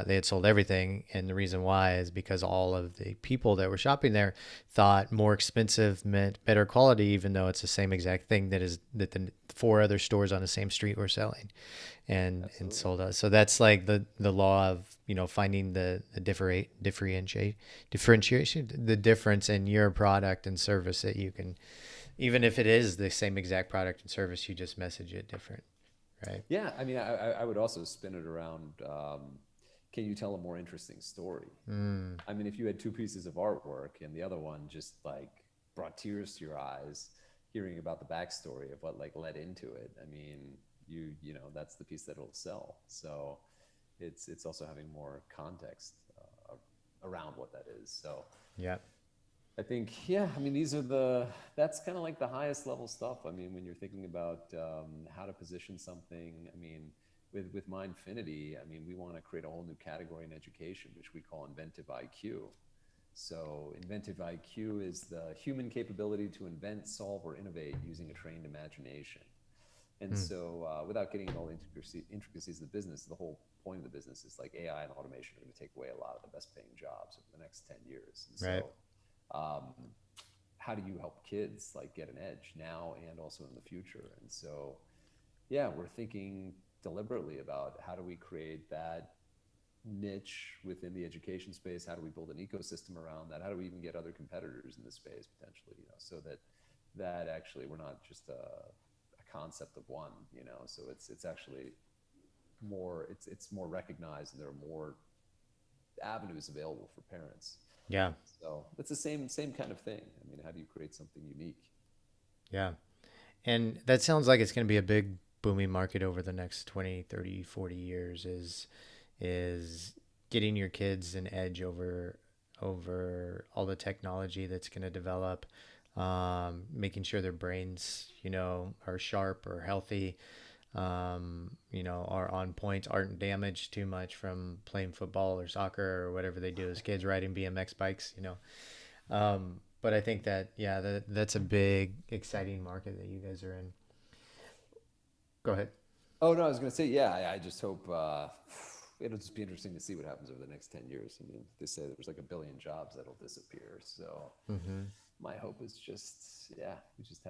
they had sold everything. And the reason why is because all of the people that were shopping there thought more expensive meant better quality, even though it's the same exact thing that the four other stores on the same street were selling and Absolutely. sold us. So that's like the law of finding the differentiation, the difference in your product and service that you can, even if it is the same exact product and service, you just message it different, right? Yeah, I mean, I would also spin it around. Can you tell a more interesting story? Mm, I mean, if you had two pieces of artwork and the other one just like brought tears to your eyes, hearing about the backstory of what like led into it. I mean, that's the piece that'll sell. So it's also having more context around what that is. So yeah. I think, yeah, I mean, that's kind of like the highest level stuff. I mean, when you're thinking about how to position something, I mean, with Mindfinity, I mean, we want to create a whole new category in education, which we call Inventive Iq. So Inventive IQ is the human capability to invent, solve, or innovate using a trained imagination. And Mm, so, without getting into all the intricacies of the business, the whole point of the business is like AI and automation are going to take away a lot of the best paying jobs over the next 10 years. And right. so, um, how do you help kids like get an edge now and also in the future? And so, yeah, we're thinking deliberately about how do we create that niche within the education space? How do we build an ecosystem around that? How do we even get other competitors in this space potentially? So that actually we're not just a concept of one. So it's actually more it's more recognized, and there are more avenues available for parents. Yeah. So it's the same kind of thing. I mean, how do you create something unique? Yeah. And that sounds like it's going to be a big booming market over the next 20, 30, 40 years, is getting your kids an edge over all the technology that's going to develop, making sure their brains, are sharp or healthy, are on point, aren't damaged too much from playing football or soccer or whatever they do as kids, riding BMX bikes. But I think that, yeah, that's a big, exciting market that you guys are in. Go ahead. Oh no, I was going to say, yeah, I just hope it'll just be interesting to see what happens over the next 10 years. I mean, they say there's like a billion jobs that'll disappear. So Mm-hmm. my hope is just, yeah, we just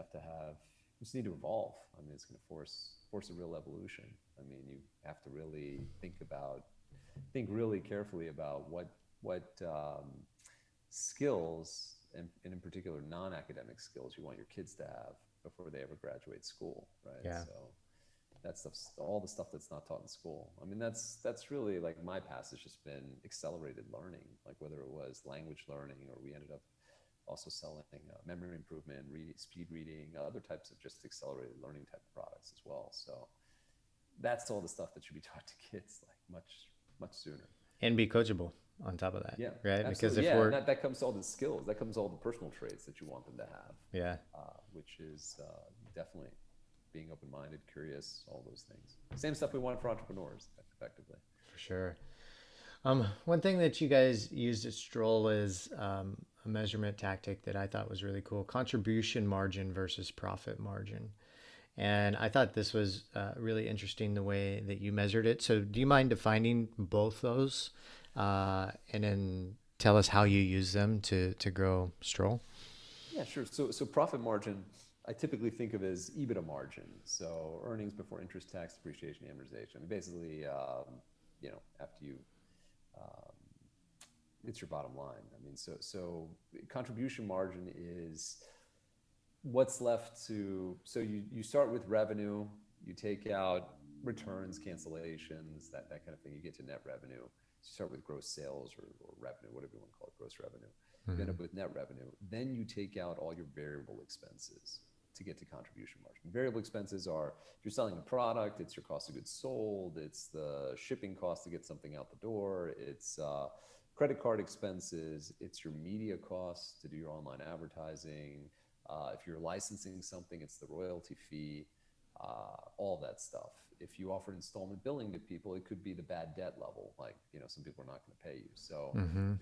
need to evolve. I mean, it's going to force a real evolution. I mean, you have to really think really carefully about what skills, and in particular non-academic skills, you want your kids to have before they ever graduate school, right? Yeah. So that stuff's all the stuff that's not taught in school. I mean, that's really like my past has just been accelerated learning, like whether it was language learning, or we ended up also selling memory improvement, speed reading, other types of just accelerated learning type of products as well. So that's all the stuff that should be taught to kids like much sooner. And be coachable on top of that, Yeah, right? Because absolutely. if Yeah, and we're, that comes to all the skills. That comes to all the personal traits that you want them to have, yeah, which is definitely being open-minded, curious, all those things. Same stuff we want for entrepreneurs, effectively. for sure. One thing that you guys used at Stroll is a measurement tactic that I thought was really cool: contribution margin versus profit margin. And I thought this was really interesting the way that you measured it. So, do you mind defining both those, and then tell us how you use them to grow Stroll? Yeah, sure. So profit margin, I typically think of as EBITDA margin. So earnings before interest, tax, depreciation, amortization. I mean, basically, after you, um, it's your bottom line. I mean, so contribution margin is what's left to. So you start with revenue, you take out returns, cancellations, that kind of thing. You get to net revenue. You start with gross sales or revenue, whatever you want to call it, gross revenue. You end Mm-hmm. up with net revenue. Then you take out all your variable expenses to get to contribution margin. Variable expenses are if you're selling a product, it's your cost of goods sold, it's the shipping cost to get something out the door, it's credit card expenses, it's your media costs to do your online advertising. If you're licensing something, it's the royalty fee. all that stuff. If you offer installment billing to people, it could be the bad debt level. Like, some people are not going to pay you. So the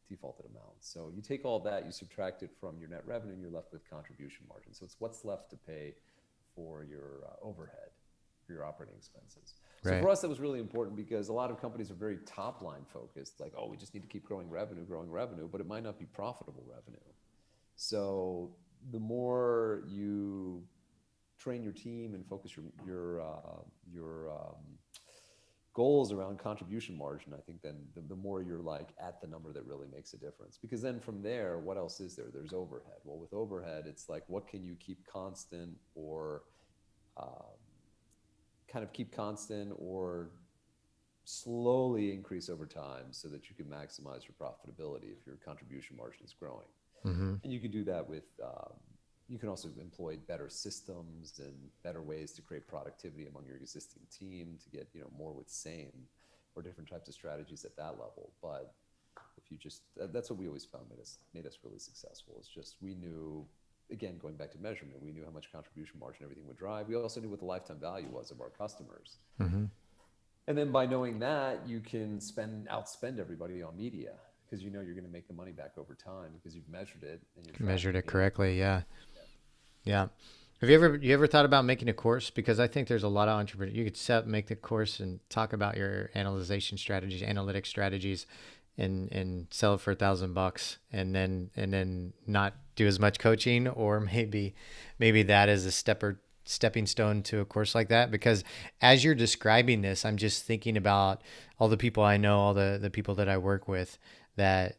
defaulted amount. So you take all that, you subtract it from your net revenue, and you're left with contribution margin. So it's what's left to pay for your overhead, for your operating expenses. So Right. for us, that was really important because a lot of companies are very top line focused. Like, oh, we just need to keep growing revenue, but it might not be profitable revenue. So the more you train your team and focus your goals around contribution margin, I think then the more you're like at the number that really makes a difference. Because then from there, what else is there? There's overhead. Well, with overhead, it's like, what can you keep constant or kind of keep constant or slowly increase over time so that you can maximize your profitability if your contribution margin is growing. Mm-hmm. And you can do that with, you can also employ better systems and better ways to create productivity among your existing team to get, more with same or different types of strategies at that level. But if you just, that's what we always found made us really successful. It's just, we knew, again, going back to measurement, we knew how much contribution margin everything would drive. We also knew what the lifetime value was of our customers. Mm-hmm. And then by knowing that, you can outspend everybody on media because you're going to make the money back over time because you've measured it and you're Measured it tracking correctly. Yeah. Have you ever thought about making a course? Because I think there's a lot of entrepreneurs. You could make the course and talk about your analytic strategies, and sell it for $1,000, and then not do as much coaching, or maybe that is a stepping stone to a course like that. Because as you're describing this, I'm just thinking about all the people I know, all the people that I work with, that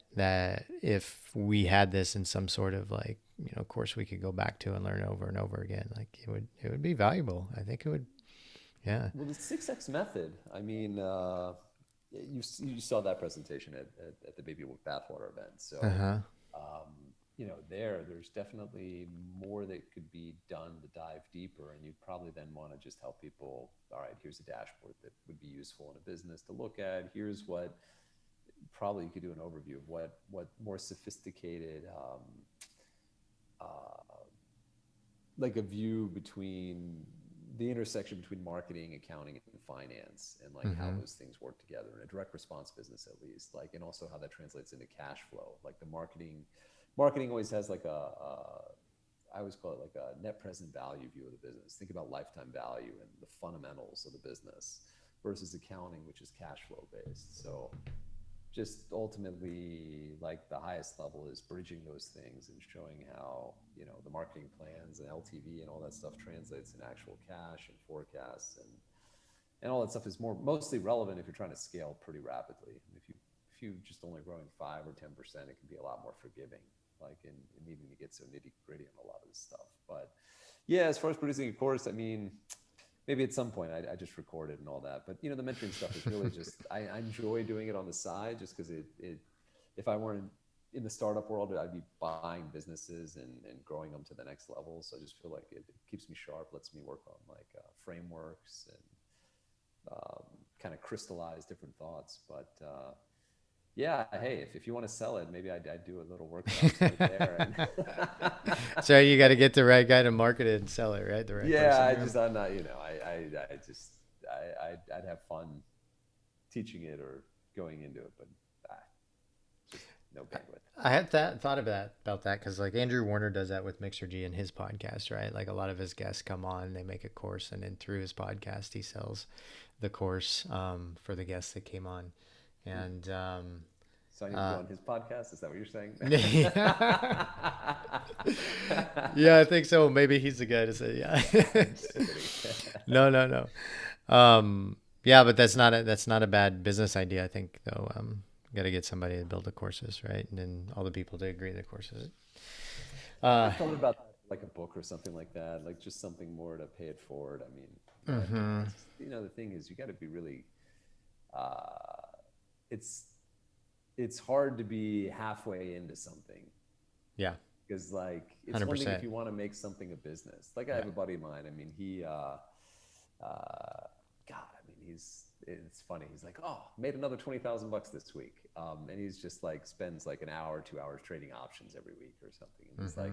if we had this in some sort of like, course we could go back to and learn over and over again, like it would be valuable. I think it would. Yeah. Well, the 6X method, I mean, you saw that presentation at the Baby Bathwater event. So, Uh-huh. there's definitely more that could be done to dive deeper. And you'd probably then want to just help people, all right, here's a dashboard that would be useful in a business to look at. Here's what probably you could do an overview of what more sophisticated, like a view between the intersection between marketing, accounting, and finance, and like how those things work together in a direct response business, at least, like, and also how that translates into cash flow. Like the marketing always has like I always call it like a net present value view of the business. Think about lifetime value and the fundamentals of the business versus accounting, which is cash flow based. So just ultimately, like the highest level is bridging those things and showing how, the marketing plans and LTV and all that stuff translates in actual cash and forecasts, and all that stuff is mostly relevant if you're trying to scale pretty rapidly. If you just only growing 5 or 10%, it can be a lot more forgiving, like in needing to get so nitty gritty on a lot of this stuff. But yeah, as far as producing a course, I mean, maybe at some point I just record it and all that. But the mentoring stuff is really just, I enjoy doing it on the side just because if I weren't in the startup world, I'd be buying businesses and growing them to the next level. So I just feel like it keeps me sharp, lets me work on like frameworks and kind of crystallize different thoughts. But yeah, hey, if you want to sell it, maybe I'd do a little workshop right there. And So you got to get the right guy to market it and sell it, right? The right person. I'm not, I'd have fun teaching it or going into it, but just no bandwidth. I had thought about that because like Andrew Warner does that with Mixergy and his podcast, right? Like a lot of his guests come on, they make a course, and then through his podcast, he sells the course for the guests that came on. And so I need to go on his podcast. Is that what you're saying? Yeah, I think so. Maybe he's the guy to say, yeah. No. Yeah, but that's not a bad business idea, I think, though. Got to get somebody to build the courses, right? And then all the people to agree the courses. I thought about like a book or something like that, like just something more to pay it forward. I mean, the thing is, you got to be really, it's hard to be halfway into something. Yeah. Because like, it's 100%. one thing if you want to make something a business. Like I have a buddy of mine, I mean, he, it's funny. He's like, oh, made another $20,000 this week. And he's just like, spends like an hour, 2 hours trading options every week or something. And he's like,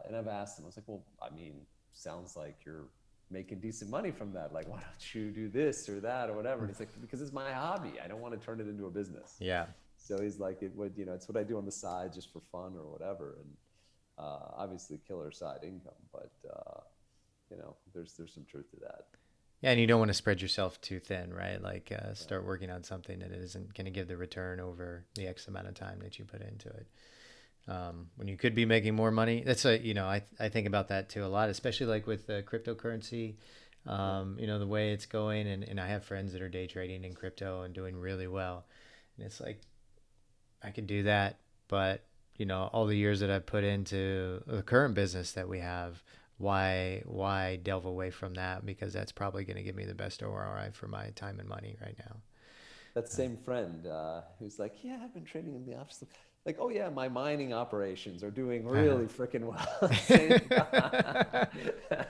And I've asked them, I was like, well, I mean, sounds like you're making decent money from that. Like, why don't you do this or that or whatever? And he's like, because it's my hobby. I don't want to turn it into a business. Yeah. So he's like, it would, it's what I do on the side just for fun or whatever. And obviously killer side income, but there's some truth to that. Yeah, and you don't want to spread yourself too thin, right? Like start working on something that isn't going to give the return over the X amount of time that you put into it. When you could be making more money, that's I think about that too a lot, especially like with cryptocurrency, Yeah. the way it's going. And I have friends that are day trading in crypto and doing really well. And it's like, I could do that, but all the years that I've put into the current business that we have, why delve away from that? Because that's probably going to give me the best ROI for my time and money right now. That same friend who's like, yeah, I've been trading in the options. Like, oh yeah, my mining operations are doing really freaking well at the same time.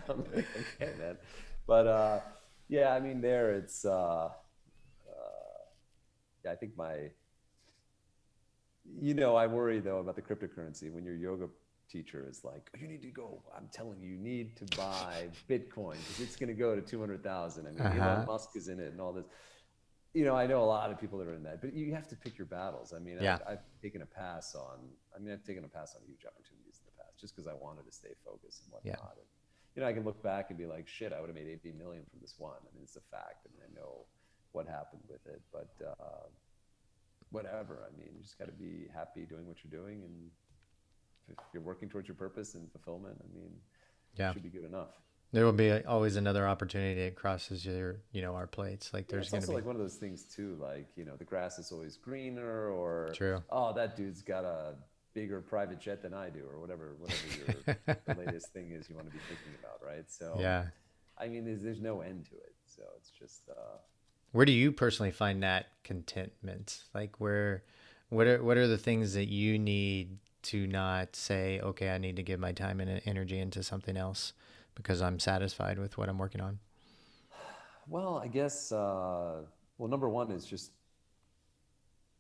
I'm like, okay, man. But yeah, I mean, there it's yeah, I think I worry though about the cryptocurrency when your yoga teacher is like, oh, you need to go. I'm telling you, you need to buy Bitcoin because it's going to go to 200,000. I mean, Elon Musk is in it and all this. I know a lot of people that are in that, but you have to pick your battles. I mean, Yeah. I've taken a pass on, I've taken a pass on huge opportunities in the past just because I wanted to stay focused and Yeah. whatnot. And, I can look back and be like, shit, I would have made 80 million from this one. I mean, it's a fact. I mean, I know what happened with it, but whatever. I mean, you just got to be happy doing what you're doing. And if you're working towards your purpose and fulfillment, I mean, it Yeah. should be good enough. There will be always another opportunity that crosses our plates. Like Yeah, there's it's going to also be. like one of those things too, like, the grass is always greener, or, True. oh, that dude's got a bigger private jet than I do, or whatever your the latest thing is you want to be thinking about, right? So, Yeah. I mean, there's no end to it. So it's just, Where do you personally find that contentment? Like what are the things that you need to not say, okay, I need to give my time and energy into something else because I'm satisfied with what I'm working on? well, I guess, well, number one is just,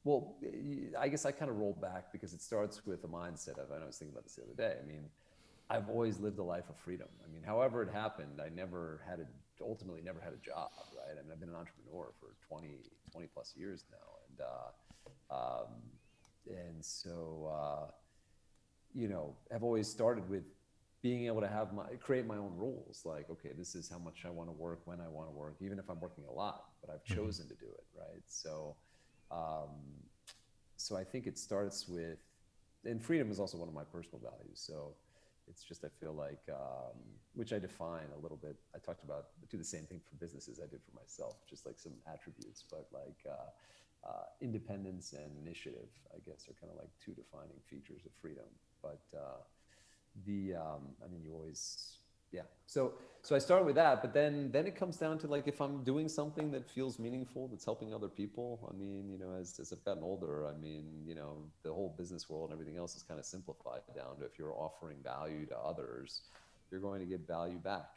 well, I guess I kind of roll back because it starts with a mindset of, I was thinking about this the other day. I mean, I've always lived a life of freedom. I mean, however it happened, I ultimately never had a job, right? I mean, I've been an entrepreneur for 20 plus years now. And so, have always started with being able to create my own rules. Like, okay, this is how much I want to work, when I want to work, even if I'm working a lot, but I've Mm-hmm. chosen to do it, right? Um, so I think it starts with, and freedom is also one of my personal values. So it's just, I feel like, which I define a little bit. I do the same thing for businesses I did for myself, just like some attributes, but like independence and initiative, I guess, are kind of like two defining features of freedom. But I mean, you always, yeah. So I start with that, but then it comes down to, like, if I'm doing something that feels meaningful, that's helping other people. I mean, as I've gotten older, I mean, the whole business world and everything else is kind of simplified down to, if you're offering value to others, you're going to get value back.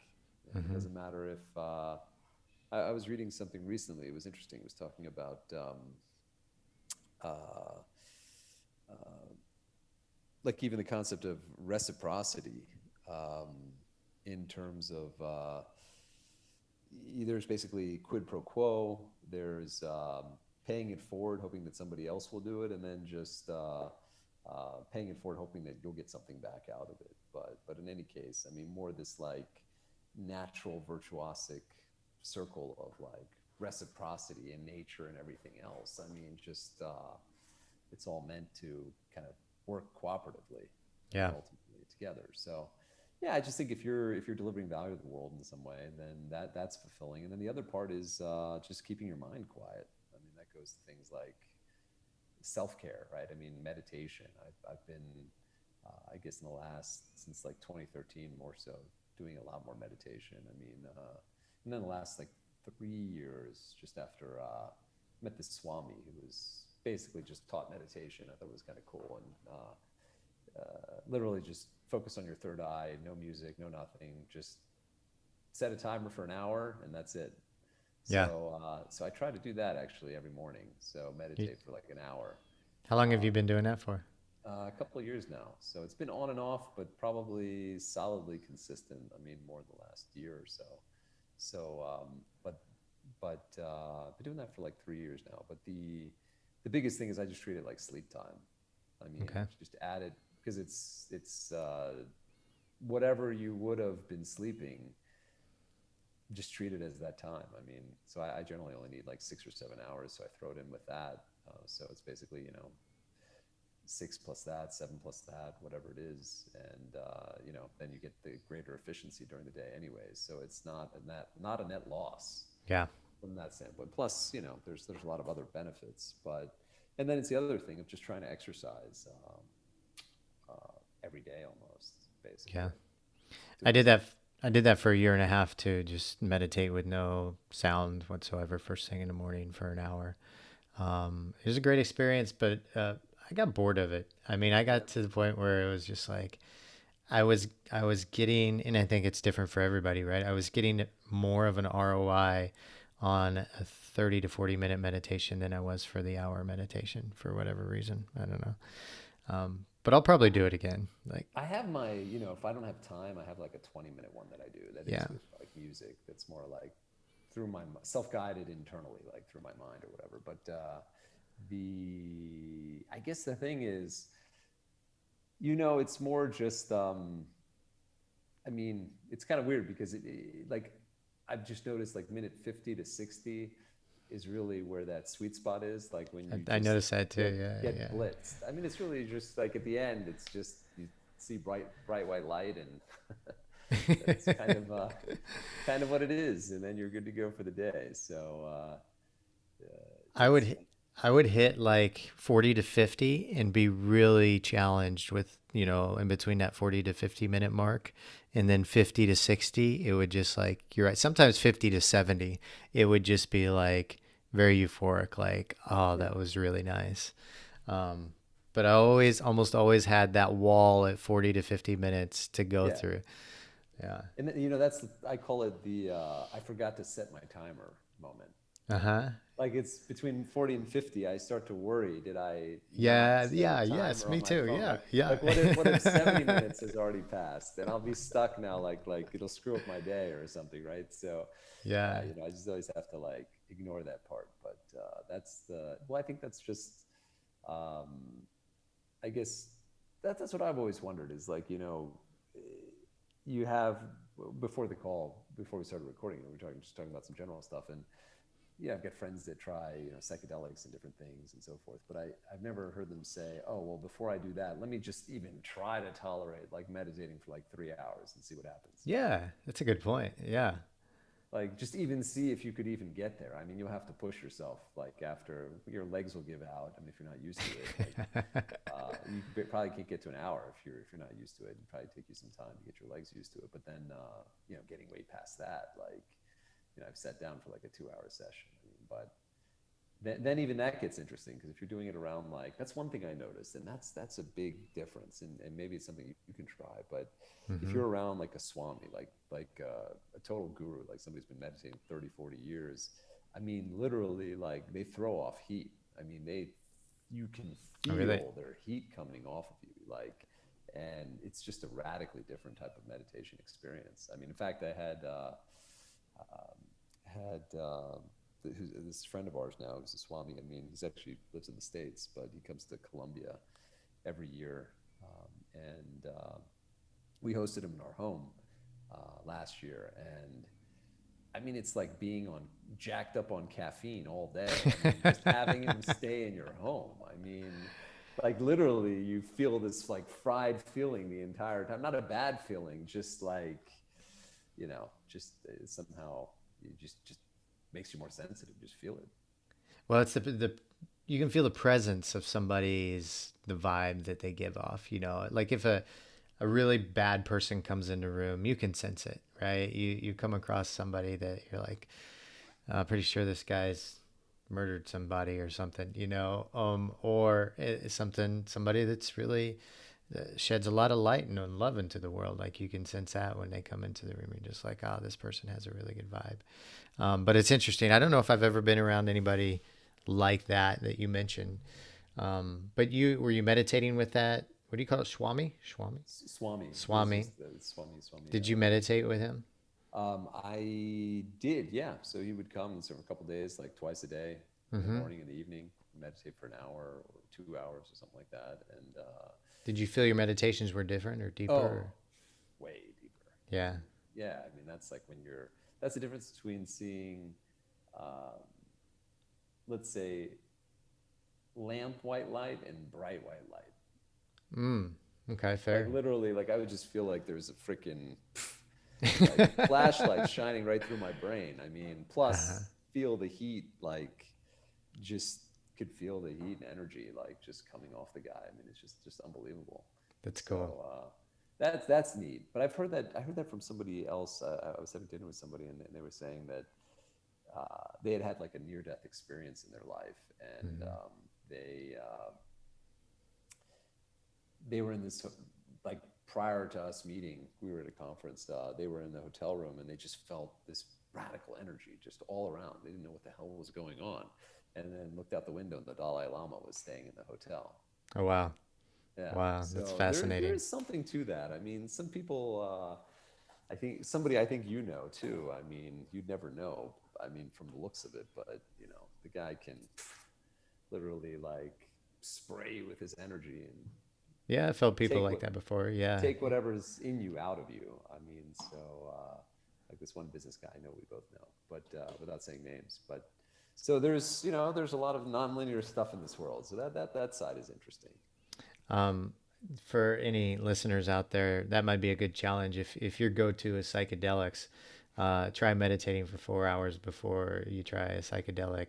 And it Mm-hmm. doesn't matter if I was reading something recently. It was interesting. It was talking about uh, uh, like, even the concept of reciprocity, um, in terms of there's basically quid pro quo. There's paying it forward, hoping that somebody else will do it, and then just paying it forward, hoping that you'll get something back out of it. But in any case, I mean, more this like natural virtuosic circle of like reciprocity in nature and everything else. I mean, just it's all meant to kind of work cooperatively and Yeah. ultimately together. So yeah, I just think if you're delivering value to the world in some way, then that's fulfilling. And then the other part is just keeping your mind quiet. I mean, that goes to things like self-care, right? I mean, meditation. I've been, I guess, since like 2013 more so, doing a lot more meditation. I mean, and then the last like 3 years, just after met this Swami who was basically just taught meditation. I thought it was kind of cool. And literally just focus on your third eye, no music, no nothing, just set a timer for an hour, and that's it. Yeah. So I try to do that actually every morning. So You, meditate for like an hour. how long have you Um, been doing that for? A couple of years now. So it's been on and off, but probably solidly consistent. I mean, more the last year or so. So, I've been doing that for like 3 years now. But the biggest thing is I just treat it like sleep time. I mean, Okay. just add it because it's whatever you would have been sleeping, just treat it as that time. I mean, so I generally only need like 6 or 7 hours, so I throw it in with that. So it's basically, six plus that, seven plus that, whatever it is, and then you get the greater efficiency during the day, anyways. So it's not a net loss Yeah. from that standpoint. Plus, there's a lot of other benefits, but and then it's the other thing of just trying to exercise every day almost, Yeah. basically I doing did that. something. I did that for a year and a half too. Just meditate with no sound whatsoever first thing in the morning for an hour. It was a great experience, but I got bored of it. I mean, I Yeah, got to the point where it was just like I was getting, and I think it's different for everybody, right? I was getting more of an ROI on a 30 to 40 minute meditation than I was for the hour meditation for whatever reason. I don't know. But I'll probably do it again. Like, I have my, if I don't have time, I have like a 20-minute one that I do that yeah, is with like music. That's more like through my self-guided internally, like through my mind or whatever. But I guess the thing is, it's more just, I mean, it's kind of weird because like, I've just noticed like minute 50 to 60 is really where that sweet spot is. Like when you I just noticed that too. Yeah, get yeah, blitzed. I mean, it's really just like at the end, it's just you see bright white light, and that's kind of what it is, and then you're good to go for the day. So I it's would I would hit like 40 to 50 and be really challenged with, in between that 40 to 50 minute mark, and then 50 to 60, it would just like, you're right. Sometimes 50 to 70, it would just be like very euphoric, like, oh, yeah, that was really nice. Um, but I almost always had that wall at 40 to 50 minutes to go yeah. through. Yeah. And then, I call it the I forgot to set my timer moment. Uh-huh. Like it's between 40 and 50, I start to worry, did I not Yeah, set a yeah, yes, timer me on my too. phone? Yeah, Like yeah. what if 70 minutes has already passed and I'll be stuck now, like it'll screw up my day or something, right? So Yeah. I just always have to like ignore that part. But well, I think that's just um I guess that's what I've always wondered is like, you have before the call, before we started recording, we were just talking about some general stuff, and yeah, I've got friends that try, psychedelics and different things and so forth. But I've never heard them say, oh, well, before I do that, let me just even try to tolerate like meditating for like 3 hours and see what happens. Yeah, that's a good point. Yeah. Like just even see if you could even get there. I mean, you'll have to push yourself. Like after your legs will give out. I mean, if you're not used to it, like you probably can't get to an hour if you're not used to it. It'd probably take you some time to get your legs used to it. But then getting way past that, like I've sat down for like a 2 hour session. I mean, but then even that gets interesting because if you're doing it around like that's one thing I noticed, and that's a big difference, and maybe it's something you can try. But if Hmm. you're around like a swami, like a total guru, like somebody's been meditating 30, 40 years, I mean, literally, like they throw off heat. I mean, you can Oh, really? feel their heat coming off of you, like, and it's just a radically different type of meditation experience. I mean, in fact, I had this friend of ours now who's a Swami. I mean, he's actually lives in the States, but he comes to Colombia every year, and we hosted him in our home last year. And I mean, it's like being on jacked up on caffeine all day. I mean, just having him stay in your home. I mean, like literally, you feel this like fried feeling the entire time. Not a bad feeling, just like just somehow you just makes you more sensitive. Just feel it. Well, it's the you can feel the presence of somebody's the vibe that they give off. Like if a really bad person comes in the room, you can sense it, right? You come across somebody that you're like, pretty sure this guy's murdered somebody or something, or somebody that's really sheds a lot of light and love into the world. Like you can sense that when they come into the room. You're just like, oh, this person has a really good vibe. But it's interesting. I don't know if I've ever been around anybody like that you mentioned. But you were you meditating with that? What do you call it? Swami. There's Swami. just the Swami. Did Yeah. you meditate with him? I did, yeah. So he would come and serve a couple days, like twice a day, in the Mm-hmm. morning and the evening, meditate for an hour or 2 hours or something like that. And Did you feel your meditations were different or deeper? oh, Or? way deeper. Yeah. Yeah, I mean that's like when you're. That's the difference between seeing, um, let's say, lamp white light and bright white light. Mm. Okay, Like fair. literally, like I would just feel like there's a freaking like flashlight shining right through my brain. I mean, Uh-huh. plus feel the heat, like just could feel the heat and energy, like just coming off the guy. I mean, it's just unbelievable. That's cool. So that's neat. But I heard that from somebody else. I was having dinner with somebody, and they were saying that they had had like a near death experience in their life, and Mm-hmm. they were in this like prior to us meeting, we were at a conference. They were in the hotel room, and they just felt this radical energy just all around. They didn't know what the hell was going on, and then looked out the window, and the Dalai Lama was staying in the hotel. Oh wow. Yeah, Wow, that's so there fascinating. is something to that. I mean, some people. I think somebody I think you know too. I mean, you'd never know. I mean, from the looks of it, but the guy can literally like spray with his energy and Yeah, I felt people take like what that before. Yeah. take whatever's in you out of you. I mean, so like this one business guy I know we both know, but without saying names. But so there's a lot of nonlinear stuff in this world. So that side is interesting. Um, for any listeners out there, that might be a good challenge. If your go-to is psychedelics, try meditating for 4 hours before you try a psychedelic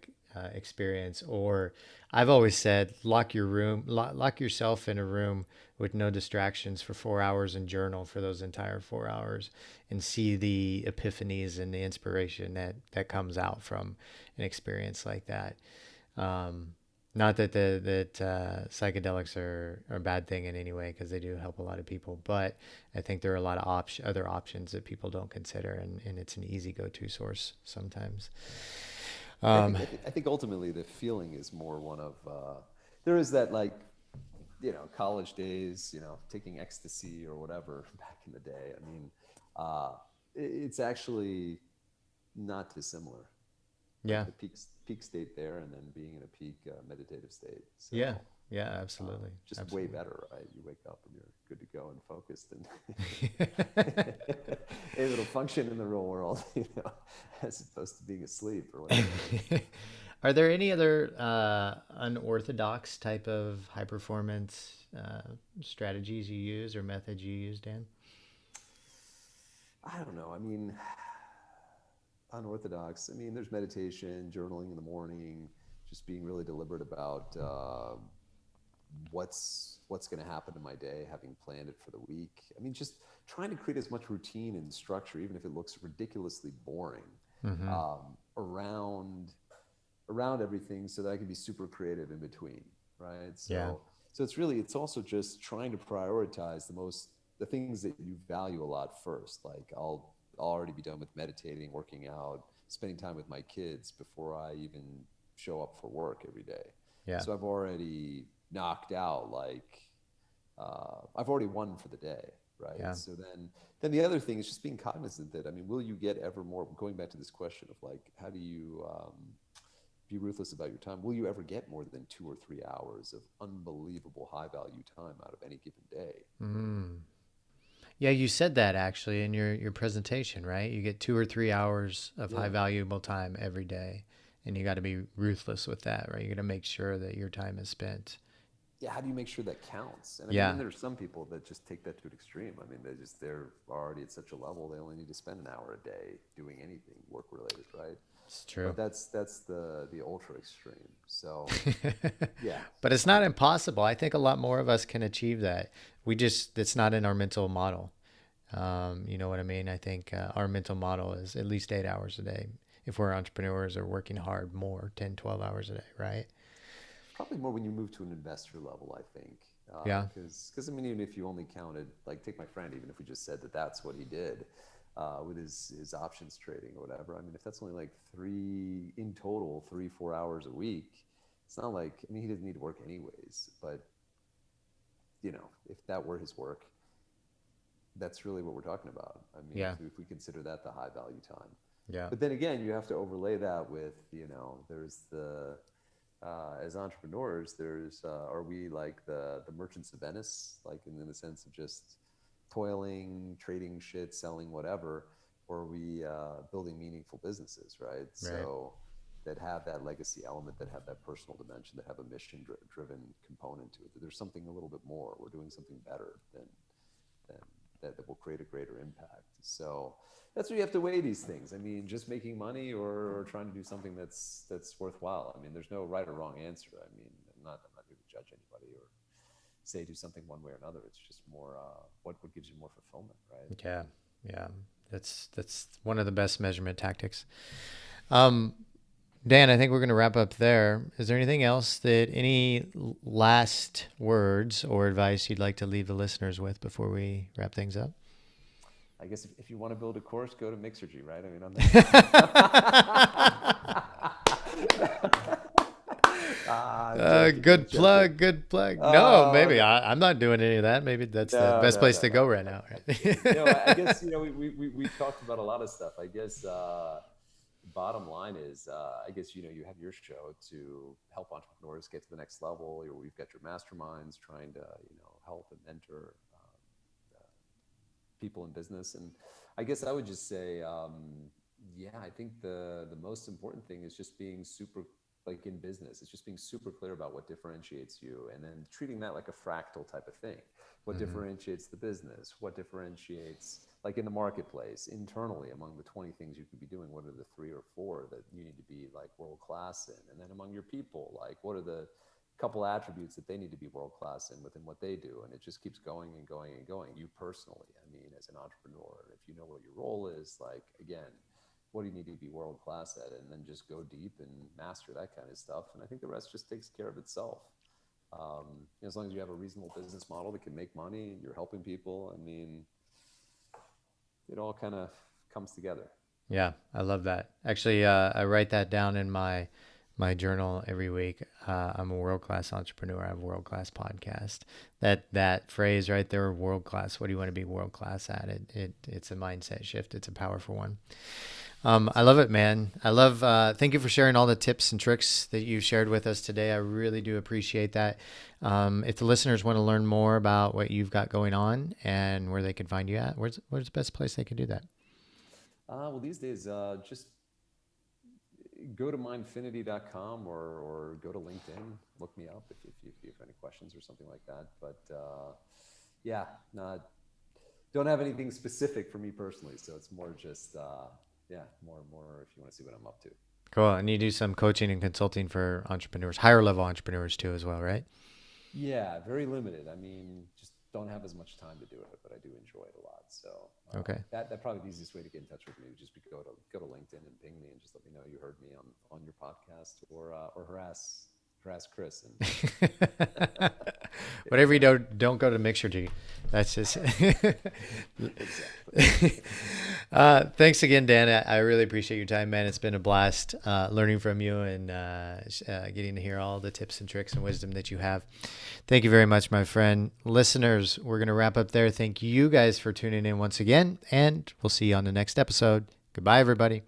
experience. Or I've always said, lock yourself in a room with no distractions for 4 hours and journal for those entire 4 hours and see the epiphanies and the inspiration that comes out from an experience like that. Um, Not that psychedelics are a bad thing in any way because they do help a lot of people, but I think there are a lot of other options that people don't consider, and it's an easy go-to source sometimes. Um, I think ultimately the feeling is more one of there is that like college days, taking ecstasy or whatever back in the day. I mean, uh, it's actually not dissimilar, like yeah, the peak state there, and then being in a peak meditative state. yeah, So yeah, absolutely, just way absolutely. better, right? You wake up and you're good to go and focused and able to function in the real world, as opposed to being asleep or whatever it is. Are there any other unorthodox type of high performance strategies you use or methods you use, Dan? I don't know. I mean, unorthodox. I mean, there's meditation, journaling in the morning, just being really deliberate about what's going to happen in my day, having planned it for the week. I mean, just trying to create as much routine and structure, even if it looks ridiculously boring, Mm-hmm. around everything, so that I can be super creative in between, right? Yeah. So it's also just trying to prioritize the things that you value a lot first. Like I'll already be done with meditating, working out, spending time with my kids before I even show up for work every day. Yeah. So I've already knocked out like I've already won for the day, right? Yeah. So then the other thing is just being cognizant that, I mean, will you get ever more, going back to this question of like, how do you be ruthless about your time? Will you ever get more than 2 or 3 hours of unbelievable high value time out of any given day? Mm. Yeah, you said that actually in your presentation, right? You get 2 or 3 hours of high Yeah. valuable time every day, and you got to be ruthless with that, right? You got to make sure that your time is spent. Yeah, how do you make sure that counts? And I mean, Yeah, then there's some people that just take that to an extreme. I mean, they're already at such a level, they only need to spend an hour a day doing anything work related, right? it's true. But that's the ultra extreme. So yeah, But it's not impossible. I think a lot more of us can achieve that. It's not in our mental model. You know what I mean? I think our mental model is at least 8 hours a day. If we're entrepreneurs or working hard, more 10, 12 hours a day, right? probably more when you move to an investor level, I think, Yeah. because I mean, even if you only counted, like, take my friend, even if we just said that that's what he did with his options trading or whatever. I mean, if that's only like 3 in total, 3 4 hours a week, It's not like, I mean, he doesn't need to work anyways, but if that were his work, that's really what we're talking about. I mean, Yeah. if we consider that the high value time. Yeah. But then again, you have to overlay that with, there's as entrepreneurs, are we like the merchants of Venice, like in the sense of just toiling, trading shit, selling whatever, or are we building meaningful businesses, right? Right. So that have that legacy element, that have that personal dimension, that have a mission-driven component to it. That there's something a little bit more. We're doing something better than that will create a greater impact. So that's where you have to weigh these things. I mean, just making money or trying to do something that's worthwhile. I mean, there's no right or wrong answer. I mean, I'm not here to judge anybody or say do something one way or another. It's just more what gives you more fulfillment, right? Yeah. Yeah. That's one of the best measurement tactics. Dan, I think we're going to wrap up there. Is there anything else any last words or advice you'd like to leave the listeners with before we wrap things up? I guess if you want to build a course, go to Mixergy, right? I mean, Good plug. Good plug. No, maybe I'm not doing any of that. Maybe that's the best place to go right now. Right? I guess we talked about a lot of stuff. I guess bottom line is, I guess you have your show to help entrepreneurs get to the next level. We've got your masterminds trying to help and mentor people in business. And I guess I would just say, I think the most important thing is just being super, like in business, it's just being super clear about what differentiates you, and then treating that like a fractal type of thing. What differentiates the business? What differentiates, like in the marketplace, internally, among the 20 things you could be doing, what are the 3 or 4 that you need to be like world-class in? And then among your people, like what are the couple attributes that they need to be world-class in within what they do? And it just keeps going and going and going. You personally, I mean, as an entrepreneur, if you know what your role is, like, again, what do you need to be world-class at? And then just go deep and master that kind of stuff. And I think the rest just takes care of itself. As long as you have a reasonable business model that can make money and you're helping people, I mean, it all kind of comes together. Yeah, I love that. Actually, I write that down in my journal every week. I'm a world-class entrepreneur. I have a world-class podcast. That phrase right there, world-class. What do you want to be world-class at? It's a mindset shift. It's a powerful one. I love it, man. Thank you for sharing all the tips and tricks that you shared with us today. I really do appreciate that. If the listeners want to learn more about what you've got going on and where they can find you at, where's the best place they can do that? Well, these days, just go to mindfinity.com or go to LinkedIn. Look me up if you have any questions or something like that. But don't have anything specific for me personally. So it's more just, more if you want to see what I'm up to. Cool. And you do some coaching and consulting for entrepreneurs, higher level entrepreneurs too, as well, right? Yeah, very limited. I mean, just don't have as much time to do it, but I do enjoy it a lot. So okay, that probably the easiest way to get in touch with me would just be go to LinkedIn and ping me and just let me know you heard me on your podcast, or harass Chris. And whatever you don't go to Mixergy. That's just exactly. Thanks again, Dan. I really appreciate your time, man. It's been a blast learning from you and getting to hear all the tips and tricks and wisdom that you have. Thank you very much, my friend. Listeners, we're going to wrap up there. Thank you guys for tuning in once again, and we'll see you on the next episode. Goodbye, everybody.